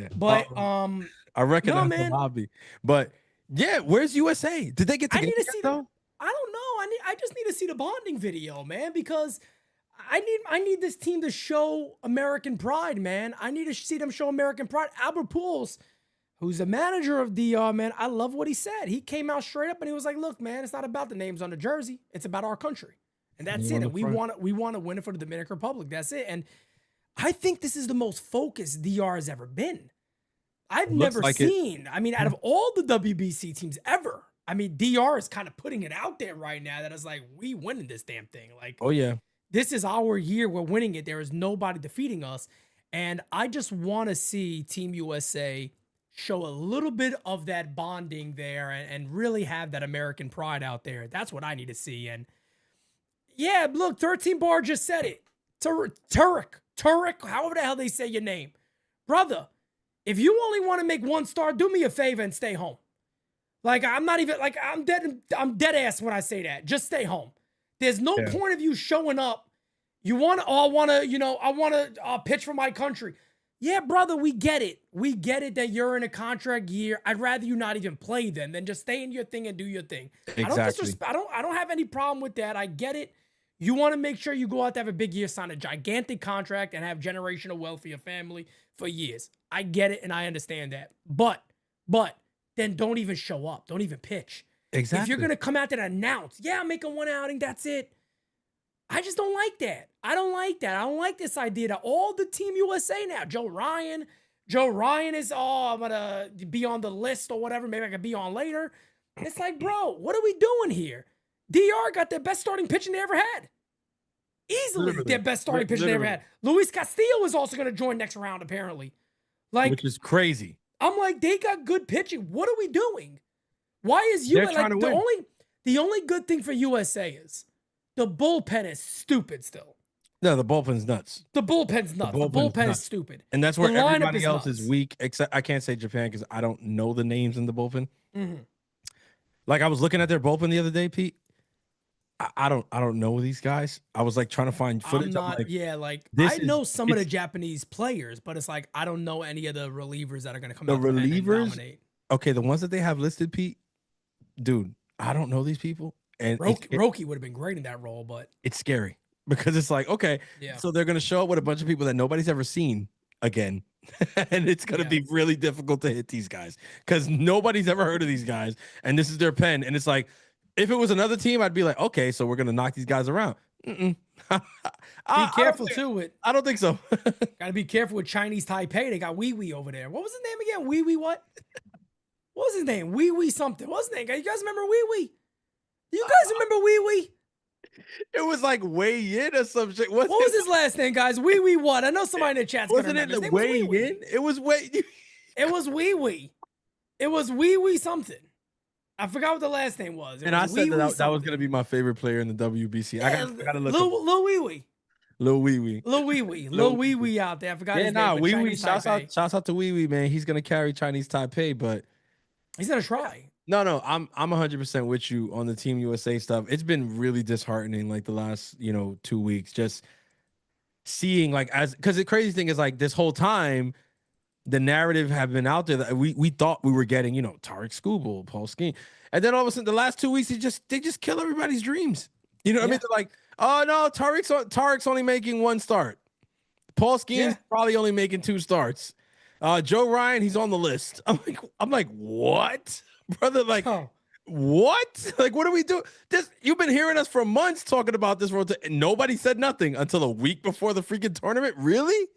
Speaker 5: Yeah.
Speaker 4: But
Speaker 5: I recognize the lobby. But yeah, where's USA? Did they get to?
Speaker 4: I need to see though. I don't know. I just need to see the bonding video, man, because I need this team to show American pride, man. I need to see them show American pride. Albert Pujols, who's the manager of DR, man, I love what he said. He came out straight up and he was like, "Look, man, it's not about the names on the jersey. It's about our country, and that's it. And we want to win it for the Dominican Republic. That's it." And I think this is the most focused DR has ever been. I've never seen. I mean, out of all the WBC teams ever, I mean, DR is kind of putting it out there right now that it's like, we winning this damn thing. Like,
Speaker 5: Oh yeah.
Speaker 4: this is our year. We're winning it. There is nobody defeating us. And I just want to see Team USA show a little bit of that bonding there and really have that American pride out there. That's what I need to see. And yeah, look, 13 Bar just said it. Turek, however the hell they say your name. Brother, if you only want to make one star, do me a favor and stay home. Like, I'm not even, like, I'm dead ass when I say that. Just stay home. There's no point of you showing up. You want to, I want to pitch for my country. Yeah, brother, we get it. We get it that you're in a contract year. I'd rather you not even play then than just stay in your thing and do your thing.
Speaker 5: Exactly.
Speaker 4: I don't have any problem with that. I get it. You want to make sure you go out to have a big year, sign a gigantic contract, and have generational wealth for your family for years. I get it, and I understand that. But then don't even show up. Don't even pitch.
Speaker 5: Exactly.
Speaker 4: If you're going to come out there and announce, yeah, I'm making one outing, that's it. I just don't like that. I don't like that. I don't like this idea that all the Team USA now, Joe Ryan is, I'm going to be on the list or whatever. Maybe I can be on later. It's like, bro, what are we doing here? DR got their best starting pitching they ever had. Easily their best starting pitching they ever had. Luis Castillo is also going to join next round, apparently. Like,
Speaker 5: which is crazy.
Speaker 4: I'm like, they got good pitching. What are we doing? Why is USA like the only good thing for USA is the bullpen is stupid still.
Speaker 5: No, the bullpen's nuts.
Speaker 4: The bullpen's nuts. The bullpen is stupid.
Speaker 5: And that's where everybody else
Speaker 4: nuts.
Speaker 5: is weak, except I can't say Japan because I don't know the names in the bullpen.
Speaker 4: Mm-hmm.
Speaker 5: Like, I was looking at their bullpen the other day, Pete. I don't know these guys. I was like trying to find footage.
Speaker 4: I know some of the Japanese players, but it's like I don't know any of the relievers that are going to come out and dominate.
Speaker 5: Okay, the ones that they have listed, Pete, dude, I don't know these people. And
Speaker 4: Roki would have been great in that role, but
Speaker 5: it's scary because it's like, okay, so they're going to show up with a bunch of people that nobody's ever seen again. And it's going to be really difficult to hit these guys because nobody's ever heard of these guys. And this is their pen. And it's like, if it was another team, I'd be like, okay, so we're going to knock these guys around.
Speaker 4: Be careful too.
Speaker 5: I don't think so.
Speaker 4: Got to be careful with Chinese Taipei. They got Wee Wee over there. What was his name again? Wee Wee what? What was his name? Wee Wee something. What was his name? You guys remember Wee Wee? You guys remember Wee Wee?
Speaker 5: It was like Wei In or some shit.
Speaker 4: What was his last name, guys? Wee Wee what? I know somebody in the chat's
Speaker 5: wasn't it the Wei In? It was Wei.
Speaker 4: It was Wee Wee. It was Wee Wee something. I forgot what the last name was.
Speaker 5: And I said that was going to be my favorite player in the WBC.
Speaker 4: Yeah, I got to look. Lil Wee Wee.
Speaker 5: Lil Wee Wee.
Speaker 4: Lil Wee Wee. Lil Wee Wee out there. I forgot his name.
Speaker 5: Wee Wee. Shouts out to Wee Wee, man. He's going to carry Chinese Taipei, but
Speaker 4: he's going to try.
Speaker 5: No, I'm 100% with you on the Team USA stuff. It's been really disheartening, like the last 2 weeks, just seeing because the crazy thing is like this whole time, the narrative have been out there that we thought we were getting, Tariq Skubal, Paul Skeens, and then all of a sudden the last 2 weeks they just kill everybody's dreams. You know what I mean? They're like, oh no, Tariq's only making one start. Paul Skeens probably only making 2 starts. Joe Ryan, he's on the list. I'm like, what? Brother, like, what? Like, what are we doing? You've been hearing us for months talking about this road, and nobody said nothing until a week before the freaking tournament. Really?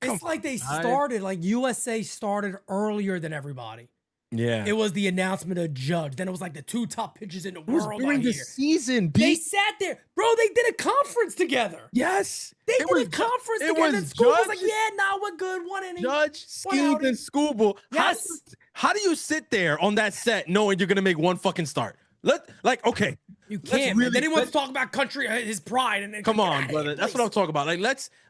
Speaker 4: It's like they started, like USA started earlier than everybody.
Speaker 5: Yeah.
Speaker 4: It was the announcement of Judge. Then it was like the 2 top pitchers in the world
Speaker 5: during the season.
Speaker 4: They sat there. Bro, they did a conference together.
Speaker 5: Yes.
Speaker 4: They did a conference together. And Skubal was like, we're good. 1 inning.
Speaker 5: Judge, Skeens, and Skubal.
Speaker 4: Yes.
Speaker 5: How do you sit there on that set knowing you're going to make one fucking start? Okay.
Speaker 4: You can't. Then he wants to talk about country, his pride. And
Speaker 5: come on, brother. That's what I'm talking about. Like,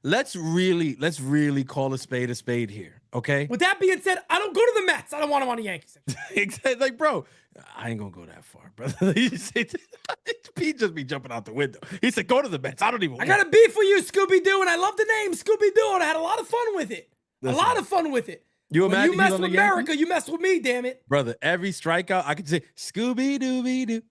Speaker 5: let's really call a spade here. Okay.
Speaker 4: With that being said, I don't go to the Mets. I don't want him on the Yankees.
Speaker 5: Exactly. Like, bro, I ain't gonna go that far, brother. Pete just be jumping out the window. He said, "Go to the Mets." I don't even.
Speaker 4: I got a beef for you, Scooby Doo, and I love the name Scooby Doo, and I had a lot of fun with it.
Speaker 5: Listen,
Speaker 4: a lot of fun with it.
Speaker 5: You imagine
Speaker 4: you mess with America, you mess with me, damn it,
Speaker 5: brother. Every strikeout, I could say Scooby Dooby Doo.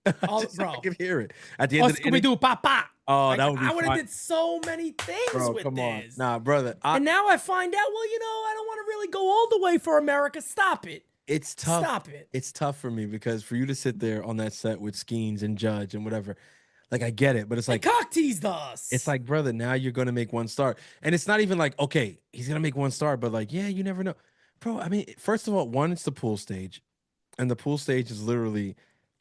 Speaker 4: Bro,
Speaker 5: I can hear it at the end of the
Speaker 4: Scooby Doo, Papa.
Speaker 5: Oh, that would be.
Speaker 4: I would have did so many things with
Speaker 5: come
Speaker 4: this.
Speaker 5: On. Nah, brother.
Speaker 4: And now I find out, I don't want to really go all the way for America. Stop it.
Speaker 5: It's tough.
Speaker 4: Stop it.
Speaker 5: It's tough for me because for you to sit there on that set with Skeens and Judge and whatever, like I get it, but it's like
Speaker 4: cock teased us.
Speaker 5: It's like, brother, now you're gonna make one start, and it's not even like, okay, he's gonna make one start, but like, yeah, you never know, bro. I mean, first of all, it's the pool stage, and the pool stage is literally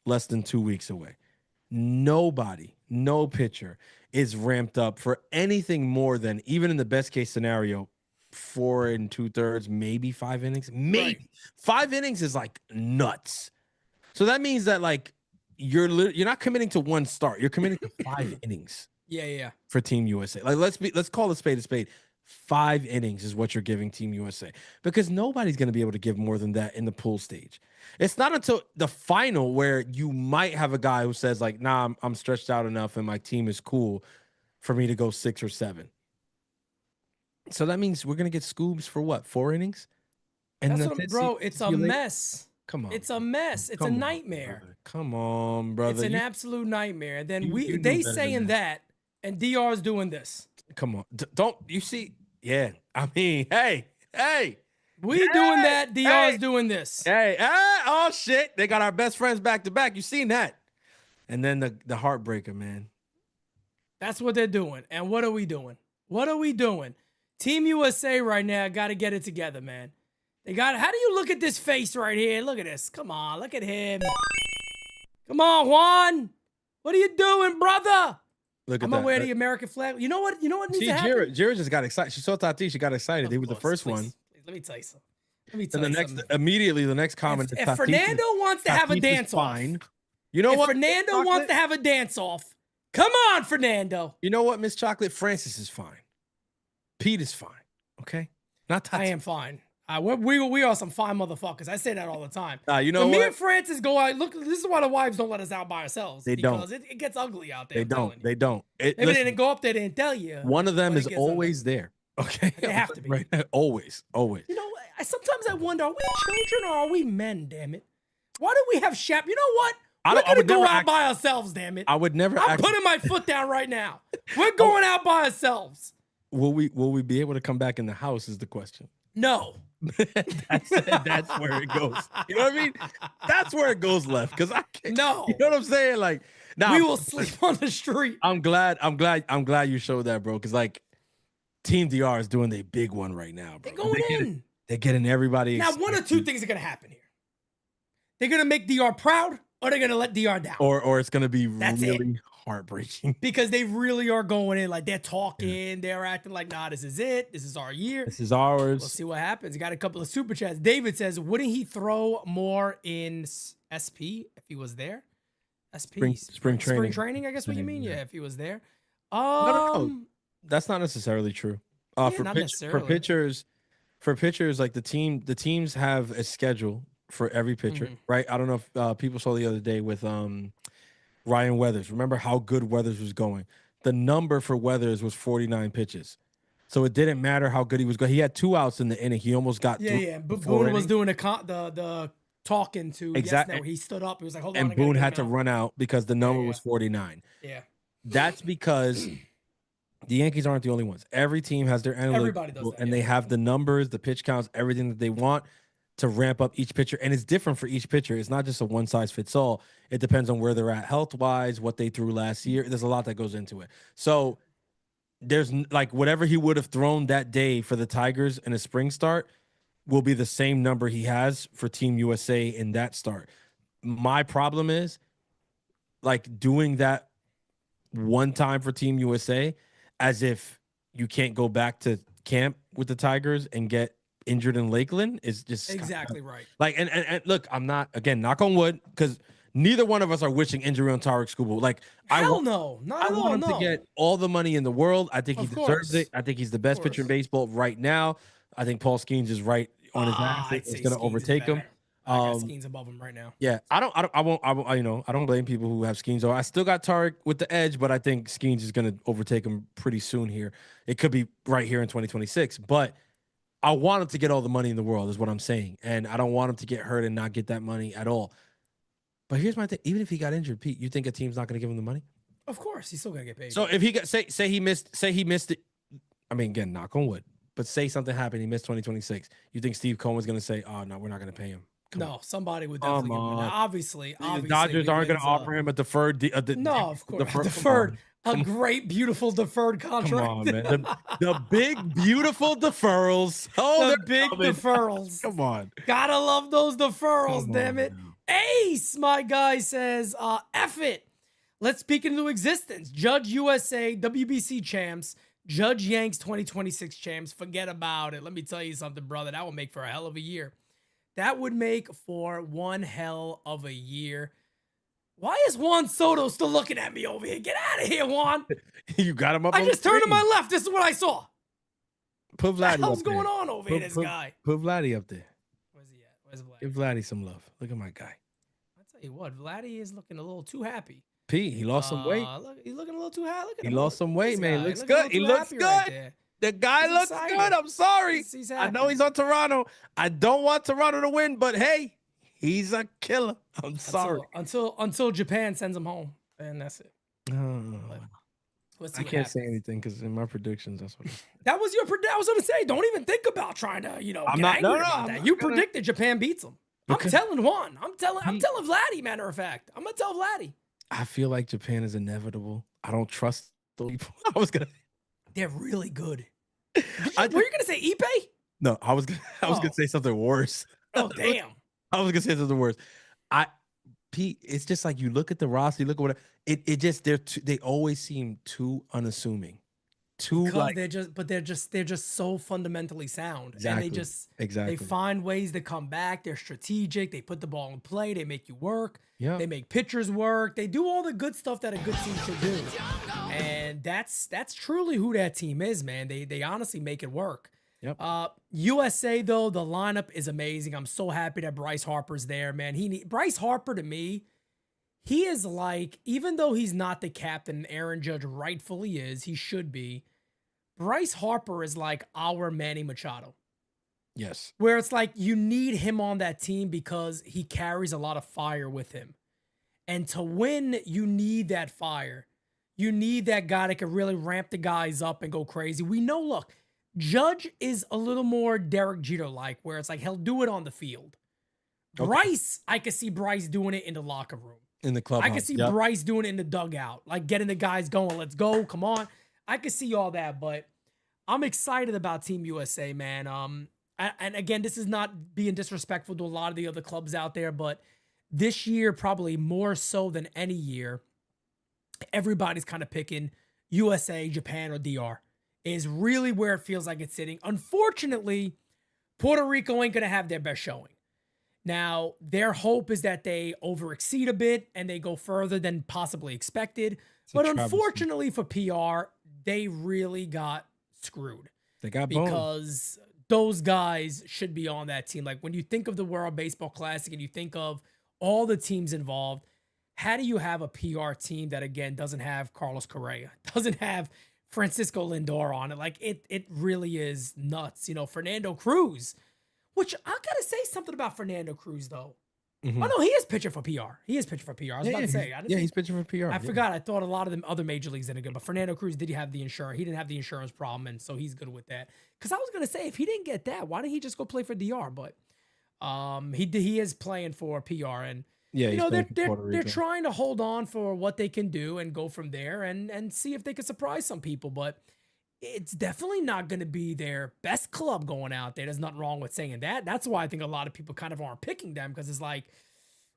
Speaker 5: less than 2 weeks away. Nobody, no pitcher is ramped up for anything more than, even in the best case scenario, 4 2/3, maybe 5 innings. Maybe
Speaker 4: Right.
Speaker 5: 5 innings is like nuts. So that means that like you're not committing to one start. You're committing to 5 innings
Speaker 4: Yeah.
Speaker 5: for Team USA. Like let's call a spade a spade. 5 innings is what you're giving Team USA, because nobody's going to be able to give more than that in the pool stage. It's not until the final where you might have a guy who says like, nah, I'm stretched out enough and my team is cool for me to go 6 or 7. So that means we're going to get Scoobs for what, 4 innings? And
Speaker 4: That's what, bro. It's a mess.
Speaker 5: Come on.
Speaker 4: It's a mess. It's a nightmare.
Speaker 5: Come on, brother.
Speaker 4: It's an absolute nightmare. And then
Speaker 5: you
Speaker 4: they
Speaker 5: knew better
Speaker 4: saying
Speaker 5: than
Speaker 4: that, and DR's doing this.
Speaker 5: Come on. Don't you see? Yeah. I mean, hey.
Speaker 4: We doing that. DR's doing this.
Speaker 5: Hey. Oh shit. They got our best friends back to back. You seen that? And then the heartbreaker, man.
Speaker 4: That's what they're doing. And what are we doing? What are we doing? Team USA right now got to get it together, man. How do you look at this face right here? Look at this. Come on, look at him. Come on, Juan. What are you doing, brother?
Speaker 5: Look at
Speaker 4: I'm
Speaker 5: that.
Speaker 4: gonna wear the American flag. You know what needs to happen?
Speaker 5: Jira just got excited. She saw Tati. She got excited. He was the first one.
Speaker 4: Please, let me tell you something.
Speaker 5: Immediately the next comment.
Speaker 4: If Fernando wants to have a dance off,
Speaker 5: you know what?
Speaker 4: If Fernando wants to have a dance off, come on, Fernando.
Speaker 5: You know what, Miss Chocolate? Francis is fine. Pete is fine. Okay, not Tati.
Speaker 4: I am fine. We are some fine motherfuckers. I say that all the time.
Speaker 5: You know
Speaker 4: when
Speaker 5: what?
Speaker 4: me and Francis go out, look, this is why the wives don't let us out by ourselves.
Speaker 5: They
Speaker 4: because
Speaker 5: don't.
Speaker 4: It gets ugly out there.
Speaker 5: They don't. They don't.
Speaker 4: Maybe they didn't go up there, they didn't tell you.
Speaker 5: One of them is always
Speaker 4: ugly.
Speaker 5: there. Okay.
Speaker 4: They have to be.
Speaker 5: Right. Always.
Speaker 4: You know, sometimes I wonder, are we children or are we men, damn it? Why do we have Shep? You know what? We're going to go out by ourselves, damn it.
Speaker 5: I would never.
Speaker 4: I'm putting my foot down right now. We're going out by ourselves.
Speaker 5: Will we be able to come back in the house is the question.
Speaker 4: No.
Speaker 5: that's where it goes. You know what I mean? That's where it goes left. Because I can't.
Speaker 4: No.
Speaker 5: You know what I'm saying? Like, now
Speaker 4: we will sleep on the street.
Speaker 5: I'm glad you showed that, bro. Because like, Team DR is doing their big one right now, bro.
Speaker 4: They're going in.
Speaker 5: They're getting everybody.
Speaker 4: Now, one or two things are gonna happen here. They're gonna make DR proud, or they're gonna let DR down.
Speaker 5: Or it's gonna be
Speaker 4: That's
Speaker 5: really heartbreaking.
Speaker 4: Because they really are going in, like they're talking, they're acting like, nah, this is it. This is our year.
Speaker 5: This is ours.
Speaker 4: We'll see what happens. Got a couple of super chats. David says, wouldn't he throw more in SP if he was there? SP
Speaker 5: spring training.
Speaker 4: Spring training, I guess what you mean. Yeah, if he was there.
Speaker 5: No. That's not necessarily true.
Speaker 4: Not necessarily.
Speaker 5: For pitchers, like the teams have a schedule for every pitcher, right? I don't know if people saw the other day with Ryan Weathers. Remember how good Weathers was going? The number for Weathers was 49 pitches. So it didn't matter how good he was going. He had 2 outs in the inning. He almost got through.
Speaker 4: Yeah. But Boone was doing the talking to
Speaker 5: exactly.
Speaker 4: He stood up. He was like, hold on.
Speaker 5: And Boone had to run out because the number was 49.
Speaker 4: Yeah.
Speaker 5: That's because the Yankees aren't the only ones. Every team has their analytics.
Speaker 4: Everybody does that,
Speaker 5: and they have the numbers, the pitch counts, everything that they want to ramp up each pitcher. And it's different for each pitcher. It's not just a one size fits all. It depends on where they're at health-wise, what they threw last year. There's a lot that goes into it. So there's like whatever he would have thrown that day for the Tigers in a spring start will be the same number he has for Team USA in that start. My problem is like doing that one time for Team USA as if you can't go back to camp with the Tigers and get injured in Lakeland is just
Speaker 4: exactly right.
Speaker 5: Like, and look, I'm not, again, knock on wood, because neither one of us are wishing injury on Tariq Skubal. Like, I want him to get all the money in the world. I think he deserves it. I think he's the best pitcher in baseball right now. I think Paul Skeens is right on his ass. It's going to overtake him.
Speaker 4: I got Skeens above him right now.
Speaker 5: Yeah, I don't blame people who have Skeens. I still got Tariq with the edge, but I think Skeens is going to overtake him pretty soon here. It could be right here in 2026, but I want him to get all the money in the world is what I'm saying. And I don't want him to get hurt and not get that money at all. But here's my thing. Even if he got injured, Pete, you think a team's not going to give him the money?
Speaker 4: Of course, he's still going to get paid.
Speaker 5: So if he got, say he missed it. I mean, again, knock on wood, but say something happened, he missed 2026. You think Steve Cohen's going to say, oh, no, we're not going to pay him?
Speaker 4: Somebody would definitely give him. Now, obviously,
Speaker 5: the Dodgers aren't going to offer him a deferred.
Speaker 4: No, of course, deferred. A great, beautiful deferred contract.
Speaker 5: Come on, man. The big, beautiful deferrals. Oh,
Speaker 4: the big deferrals.
Speaker 5: Come on.
Speaker 4: Gotta love those deferrals, damn it. Ace, my guy, says, F it. Let's speak into existence. Judge USA WBC champs. Judge Yanks 2026 champs. Forget about it. Let me tell you something, brother. That would make for a hell of a year. That would make for one hell of a year. Why is Juan Soto still looking at me over here? Get out of here, Juan.
Speaker 5: You got him up.
Speaker 4: I just turned to my left. This is what I saw.
Speaker 5: Put Vladdy.
Speaker 4: What the hell's
Speaker 5: up there.
Speaker 4: going on over here, this guy?
Speaker 5: Put Vladdy up there.
Speaker 4: Where's he at? Where's Vladdy?
Speaker 5: Give Vladdy some love. Look at my guy.
Speaker 4: I'll tell you what, Vladdy is looking a little too happy.
Speaker 5: Pete, he lost some weight.
Speaker 4: Look, he's looking a little too happy. Look at
Speaker 5: He
Speaker 4: him.
Speaker 5: lost some weight,
Speaker 4: This
Speaker 5: man.
Speaker 4: guy.
Speaker 5: Looks
Speaker 4: Looking a
Speaker 5: good.
Speaker 4: little
Speaker 5: He
Speaker 4: too
Speaker 5: looks
Speaker 4: happy
Speaker 5: good.
Speaker 4: right there.
Speaker 5: The guy
Speaker 4: He's
Speaker 5: looks
Speaker 4: excited.
Speaker 5: good. I'm sorry.
Speaker 4: He's
Speaker 5: I know
Speaker 4: happy.
Speaker 5: he's on Toronto. I don't want Toronto to win, but hey, he's a killer. I'm sorry.
Speaker 4: Until Japan sends him home, and that's it. Let's see
Speaker 5: I
Speaker 4: what
Speaker 5: can't say
Speaker 4: happens.
Speaker 5: anything because in my predictions, that's what.
Speaker 4: That was your prediction. I was going to say, don't even think about trying to,
Speaker 5: I'm
Speaker 4: get
Speaker 5: not-
Speaker 4: angry
Speaker 5: no,
Speaker 4: about
Speaker 5: I'm
Speaker 4: that.
Speaker 5: not
Speaker 4: You
Speaker 5: gonna-
Speaker 4: predicted Japan beats them.
Speaker 5: Okay.
Speaker 4: I'm telling Juan. I'm telling Vladdy. Matter of fact, I'm gonna tell Vladdy.
Speaker 5: I feel like Japan is inevitable. I don't trust those people. I was gonna.
Speaker 4: They're really good.
Speaker 5: I
Speaker 4: Were you gonna say Ipe?
Speaker 5: No, I was gonna say something worse.
Speaker 4: Oh damn.
Speaker 5: I was gonna say something worse. Pete, it's just like you look at the roster, you look at what it just they always seem too unassuming. Too
Speaker 4: Because
Speaker 5: like
Speaker 4: they're just so fundamentally sound.
Speaker 5: Exactly.
Speaker 4: And they
Speaker 5: exactly.
Speaker 4: find ways to come back. They're strategic. They put the ball in play. They make you work.
Speaker 5: Yeah.
Speaker 4: They make pitchers work. They do all the good stuff that a good team should do. And that's truly who that team is, man. They honestly make it work.
Speaker 5: Yep.
Speaker 4: USA though, the lineup is amazing. I'm so happy that Bryce Harper's there, man. Bryce Harper to me, he is like, even though he's not the captain, Aaron Judge rightfully is, he should be. Bryce Harper is like our Manny Machado,
Speaker 5: Yes.
Speaker 4: where it's like you need him on that team because he carries a lot of fire with him. And to win, you need that fire. You need that guy that can really ramp the guys up and go crazy. We know, look, Judge is a little more Derek Jeter-like, where it's like he'll do it on the field.
Speaker 5: Okay.
Speaker 4: Bryce, I could see Bryce doing it in the locker room.
Speaker 5: In the clubhouse.
Speaker 4: I could see
Speaker 5: Yep.
Speaker 4: Bryce doing it in the dugout, like getting the guys going. Let's go, come on. I could see all that, but I'm excited about Team USA, man. And again, this is not being disrespectful to a lot of the other clubs out there, but this year, probably more so than any year, everybody's kind of picking USA, Japan, or DR. Is really where it feels like it's sitting. Unfortunately, Puerto Rico ain't going to have their best showing. Now, their hope is that they overexceed a bit and they go further than possibly expected. But
Speaker 5: travesty.
Speaker 4: unfortunately for PR, they really got screwed
Speaker 5: They got boned.
Speaker 4: because those guys should be on that team. Like when you think of the World Baseball Classic and you think of all the teams involved, how do you have a PR team that, again, doesn't have Carlos Correa, doesn't have Francisco Lindor on it? Like it really is nuts. Fernando Cruz, which I gotta say something about Fernando Cruz though.
Speaker 5: Mhm.
Speaker 4: Oh no, he is pitching for PR. He is pitching for PR. I was about to say.
Speaker 5: He's pitching for PR.
Speaker 4: I forgot. I thought a lot of them other major leagues didn't good, but Fernando Cruz did have the insurance. He didn't have the insurance problem, and so he's good with that. Because I was gonna say, if he didn't get that, why didn't he just go play for DR? But he is playing for PR, and
Speaker 5: Yeah, he's playing for Puerto
Speaker 4: they're
Speaker 5: Rico.
Speaker 4: trying to hold on for what they can do and go from there and see if they can surprise some people. But it's definitely not going to be their best club going out there. There's nothing wrong with saying that. That's why I think a lot of people kind of aren't picking them, because it's like,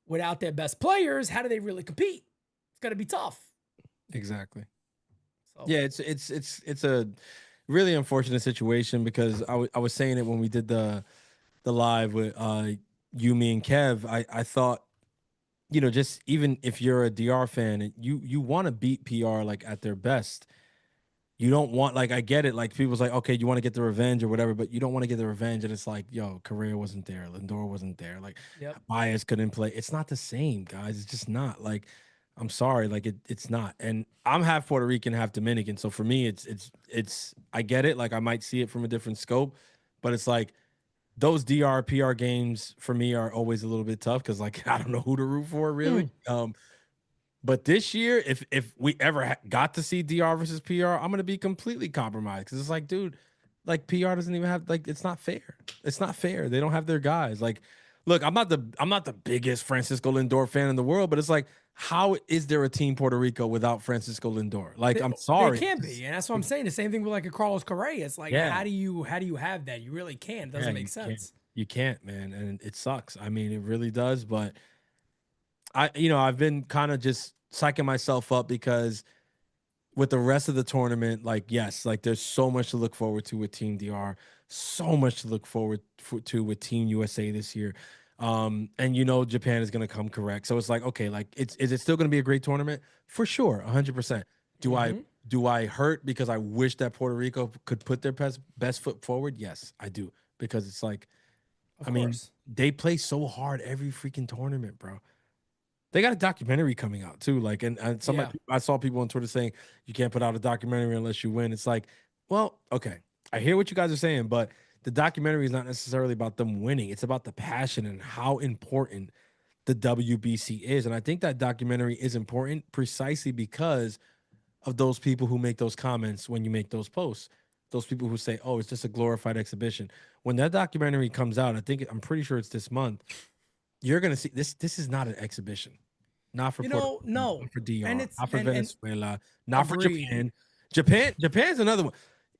Speaker 4: without their best players, how do they really compete? It's going to be tough.
Speaker 5: Exactly.
Speaker 4: So,
Speaker 5: Yeah, it's a really unfortunate situation because I was saying it when we did the live with you, me, and Kev. I thought, just even if you're a DR fan, you want to beat PR like at their best. You don't want, like, I get it, like people's like, okay, you want to get the revenge or whatever, but you don't want to get the revenge and it's like, yo, Correa wasn't there, Lindor wasn't there, like
Speaker 4: Yep.
Speaker 5: Baez couldn't play. It's not the same, guys. It's just not. Like, I'm sorry, like it's not. And I'm half Puerto Rican, half Dominican, so for me, it's I get it. Like I might see it from a different scope, but it's like those DR PR games for me are always a little bit tough because like I don't know who to root for really. But this year, if we ever got to see DR versus PR, I'm gonna be completely compromised because it's like, dude, like PR doesn't even have, like, it's not fair. It's not fair. They don't have their guys. Like, look, I'm not the biggest Francisco Lindor fan in the world, but it's like, how is there a team Puerto Rico without Francisco Lindor? Like, I'm sorry,
Speaker 4: They can't be, and that's what I'm saying. The same thing with like a Carlos Correa. It's like,
Speaker 5: Yeah.
Speaker 4: how do you have that? You really can't. It doesn't
Speaker 5: Yeah,
Speaker 4: make
Speaker 5: you
Speaker 4: sense.
Speaker 5: You can't, man, and it sucks. I mean, it really does. But I've been kind of just psyching myself up because with the rest of the tournament, like, yes, like there's so much to look forward to with Team DR, so much to look forward to with Team USA this year. And Japan is going to come correct. So it's like, okay, like is it still going to be a great tournament? For sure, 100%. Do I hurt because I wish that Puerto Rico could put their best foot forward? Yes, I do, because it's like,
Speaker 4: Of course.
Speaker 5: they play so hard every freaking tournament, bro. They got a documentary coming out too. Like, and I saw people on Twitter saying you can't put out a documentary unless you win. It's like, well, okay, I hear what you guys are saying, but the documentary is not necessarily about them winning. It's about the passion and how important the WBC is. And I think that documentary is important precisely because of those people who make those comments when you make those posts. Those people who say, "Oh, it's just a glorified exhibition." When that documentary comes out, I'm pretty sure it's this month. You're gonna see this. This is not an exhibition. Not for
Speaker 4: no,
Speaker 5: not for DR,
Speaker 4: and it's
Speaker 5: not for
Speaker 4: and
Speaker 5: Venezuela, not for
Speaker 4: agreed.
Speaker 5: Japan. Japan's another one.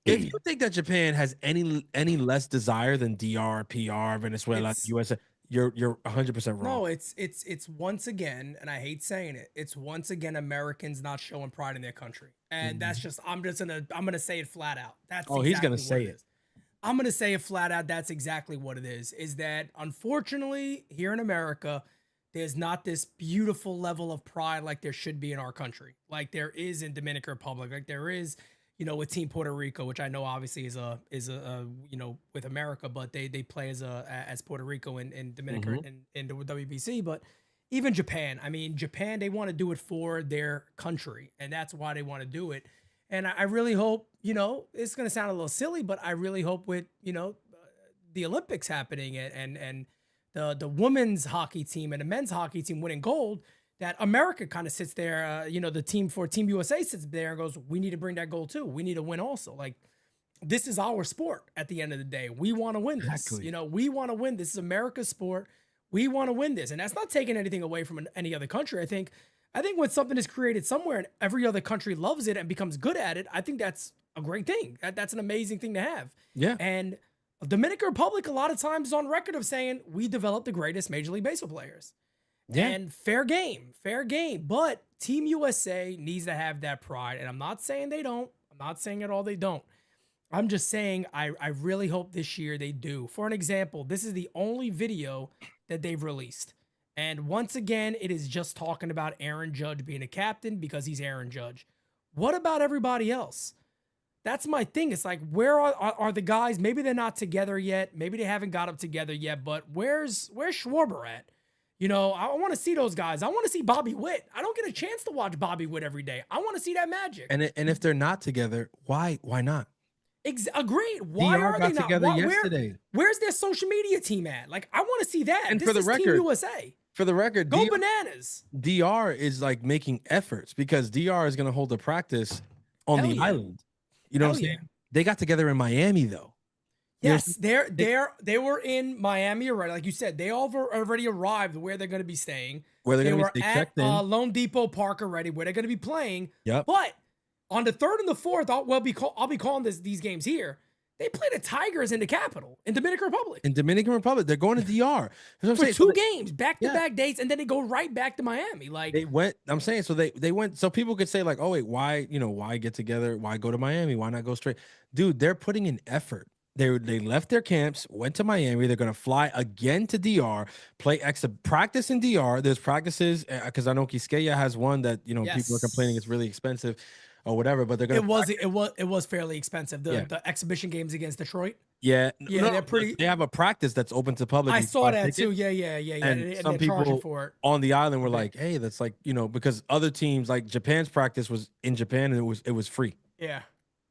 Speaker 5: If you think that Japan has any less desire than DR, PR, Venezuela,
Speaker 4: It's-
Speaker 5: USA, you're 100% wrong.
Speaker 4: No, it's once again, and I hate saying it, it's once again Americans not showing pride in their country, and that's just I'm gonna say it flat out. That's
Speaker 5: Oh, he's gonna
Speaker 4: exactly
Speaker 5: say
Speaker 4: what
Speaker 5: it.
Speaker 4: is. I'm gonna say it flat out. That's exactly what it is. Is that unfortunately here in America, there's not this beautiful level of pride like there should be in our country, like there is in Dominican Republic, like there is, with Team Puerto Rico, which I know obviously is a with America, but they play as Puerto Rico and Dominican in the WBC, but even Japan. I mean, Japan, they want to do it for their country, and that's why they want to do it. And I really hope, it's going to sound a little silly, but I really hope with, the Olympics happening and the women's hockey team and the men's hockey team winning gold, that America kind of sits there, the team for Team USA sits there and goes, we need to bring that gold too. We need to win also. Like, this is our sport at the end of the day. We want to win this.
Speaker 5: Exactly.
Speaker 4: We want to win. This is America's sport. We want to win this. And that's not taking anything away from any other country. I think when something is created somewhere and every other country loves it and becomes good at it, I think that's a great thing. That's an amazing thing to have.
Speaker 5: Yeah.
Speaker 4: And Dominican Republic a lot of times is on record of saying we developed the greatest Major League Baseball players.
Speaker 5: Yeah.
Speaker 4: And fair game. But Team USA needs to have that pride. And I'm not saying they don't. I'm not saying at all they don't. I'm just saying I really hope this year they do. For an example, this is the only video that they've released. And once again, it is just talking about Aaron Judge being a captain because he's Aaron Judge. What about everybody else? That's my thing. It's like, where are the guys? Maybe they're not together yet. Maybe they haven't got up together yet. But where's Schwarber at? I want to see those guys. I want to see Bobby Witt. I don't get a chance to watch Bobby Witt every day. I want to see that magic.
Speaker 5: And if they're not together, why not?
Speaker 4: Agreed. Why
Speaker 5: DR
Speaker 4: are
Speaker 5: got
Speaker 4: they not
Speaker 5: together yesterday.
Speaker 4: Where's their social media team at? Like, I want to see that.
Speaker 5: And
Speaker 4: this
Speaker 5: for the
Speaker 4: is
Speaker 5: record,
Speaker 4: Team USA.
Speaker 5: For the record,
Speaker 4: Go bananas.
Speaker 5: DR is like making efforts because DR is going to hold a practice on
Speaker 4: Hell
Speaker 5: the
Speaker 4: yeah.
Speaker 5: island. You know
Speaker 4: Hell
Speaker 5: what I'm saying?
Speaker 4: yeah.
Speaker 5: They got together in Miami though.
Speaker 4: Yes, they were in Miami already. Like you said, they all already arrived where they're going to be staying.
Speaker 5: Where they're
Speaker 4: They
Speaker 5: going to
Speaker 4: were
Speaker 5: be
Speaker 4: at
Speaker 5: checked in.
Speaker 4: Lone Depot Park already, where they're going to be playing.
Speaker 5: Yep.
Speaker 4: But on the 3rd and the 4th, I'll be calling these games here. They play the Tigers in the capital in Dominican Republic.
Speaker 5: In Dominican Republic, they're going to DR. That's what I'm
Speaker 4: For
Speaker 5: saying.
Speaker 4: two games, back-to-back dates, and then they go right back to Miami. Like,
Speaker 5: They went. I'm saying so they went. So people could say like, oh wait, why get together? Why go to Miami? Why not go straight? Dude, they're putting in effort. They left their camps, went to Miami. They're gonna fly again to DR, play practice in DR. There's practices because I know Quisqueya has one that people are complaining it's really expensive or whatever. But they're gonna.
Speaker 4: It was fairly expensive. The exhibition games against Detroit.
Speaker 5: Yeah,
Speaker 4: they're pretty.
Speaker 5: They have a practice that's open to public.
Speaker 4: I
Speaker 5: You
Speaker 4: saw
Speaker 5: buy
Speaker 4: that
Speaker 5: tickets.
Speaker 4: too. Yeah.
Speaker 5: And some
Speaker 4: they're charging
Speaker 5: people
Speaker 4: for it.
Speaker 5: on the island were like, "Hey, that's like because other teams like Japan's practice was in Japan and it was free."
Speaker 4: Yeah.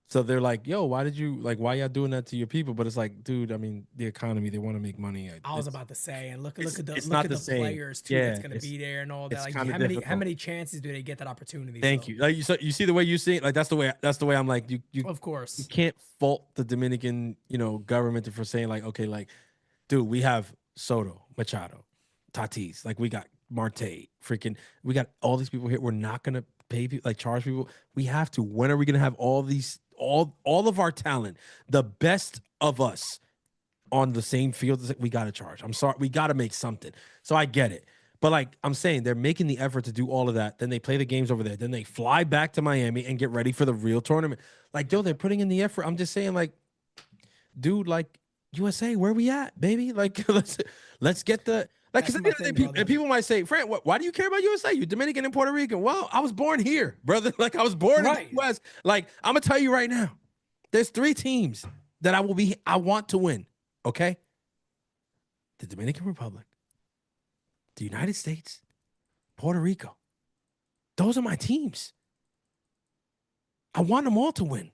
Speaker 5: So they're like, "Yo, why y'all doing that to your people?" But it's like, dude, I mean, the economy, they want to make money.
Speaker 4: I was about to say, and look at
Speaker 5: it's
Speaker 4: the
Speaker 5: not the same.
Speaker 4: players too that's going to be there and all that.
Speaker 5: it's
Speaker 4: Like,
Speaker 5: kinda
Speaker 4: how
Speaker 5: difficult.
Speaker 4: many chances do they get that opportunity?
Speaker 5: Thank you. Like you see the way you see it. Like that's the way I'm like you.
Speaker 4: Of course.
Speaker 5: You can't fault the Dominican government for saying like, okay, like, dude, we have Soto, Machado, Tatis, like we got Marte, we got all these people here. We're not gonna pay people, like charge people. We have to. When are we gonna have all of our talent, the best of us, on the same field? We gotta charge. I'm sorry, we gotta make something. So I get it, But like I'm saying, they're making the effort to do all of that. Then they play the games over there. Then they fly back to Miami and get ready for the real tournament. Like, yo, they're putting in the effort. I'm just saying, like, dude, like USA, where we at, baby? Like, let's get the like. Because people might say, Fran, why do you care about USA? You're Dominican and Puerto Rican. Well, I was born here, brother. Like, I was born in the US. Like, I'm gonna tell you right now, there's 3 teams that I want to win. Okay, the Dominican Republic, the United States, Puerto Rico. Those are my teams. I want them all to win.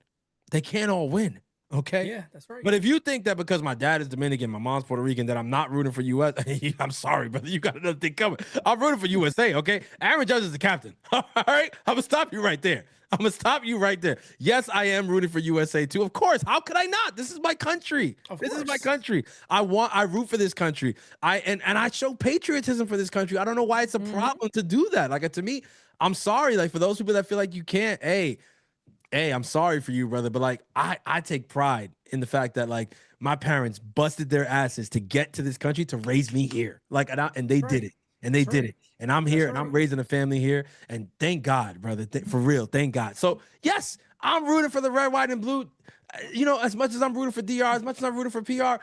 Speaker 5: They can't all win. Okay.
Speaker 4: Yeah, that's right.
Speaker 5: But if you think that because my dad is Dominican, my mom's Puerto Rican, that I'm not rooting for US, I'm sorry, brother. You got another thing coming. I'm rooting for USA. Okay. Aaron Judge is the captain. All right. I'm gonna stop you right there. Yes, I am rooting for USA too. Of course. How could I not? This is my country. This is my country. I root for this country. I show patriotism for this country. I don't know why it's a problem to do that. Like, to me, I'm sorry. Like, for those people that feel like you can't, hey, I'm sorry for you, brother. But like, I take pride in the fact that like my parents busted their asses to get to this country to raise me here. Like, and they did it. And they did it. And I'm here and I'm raising a family here. And thank God, brother. For real. Thank God. So yes, I'm rooting for the red, white, and blue. You know, as much as I'm rooting for DR, as much as I'm rooting for PR,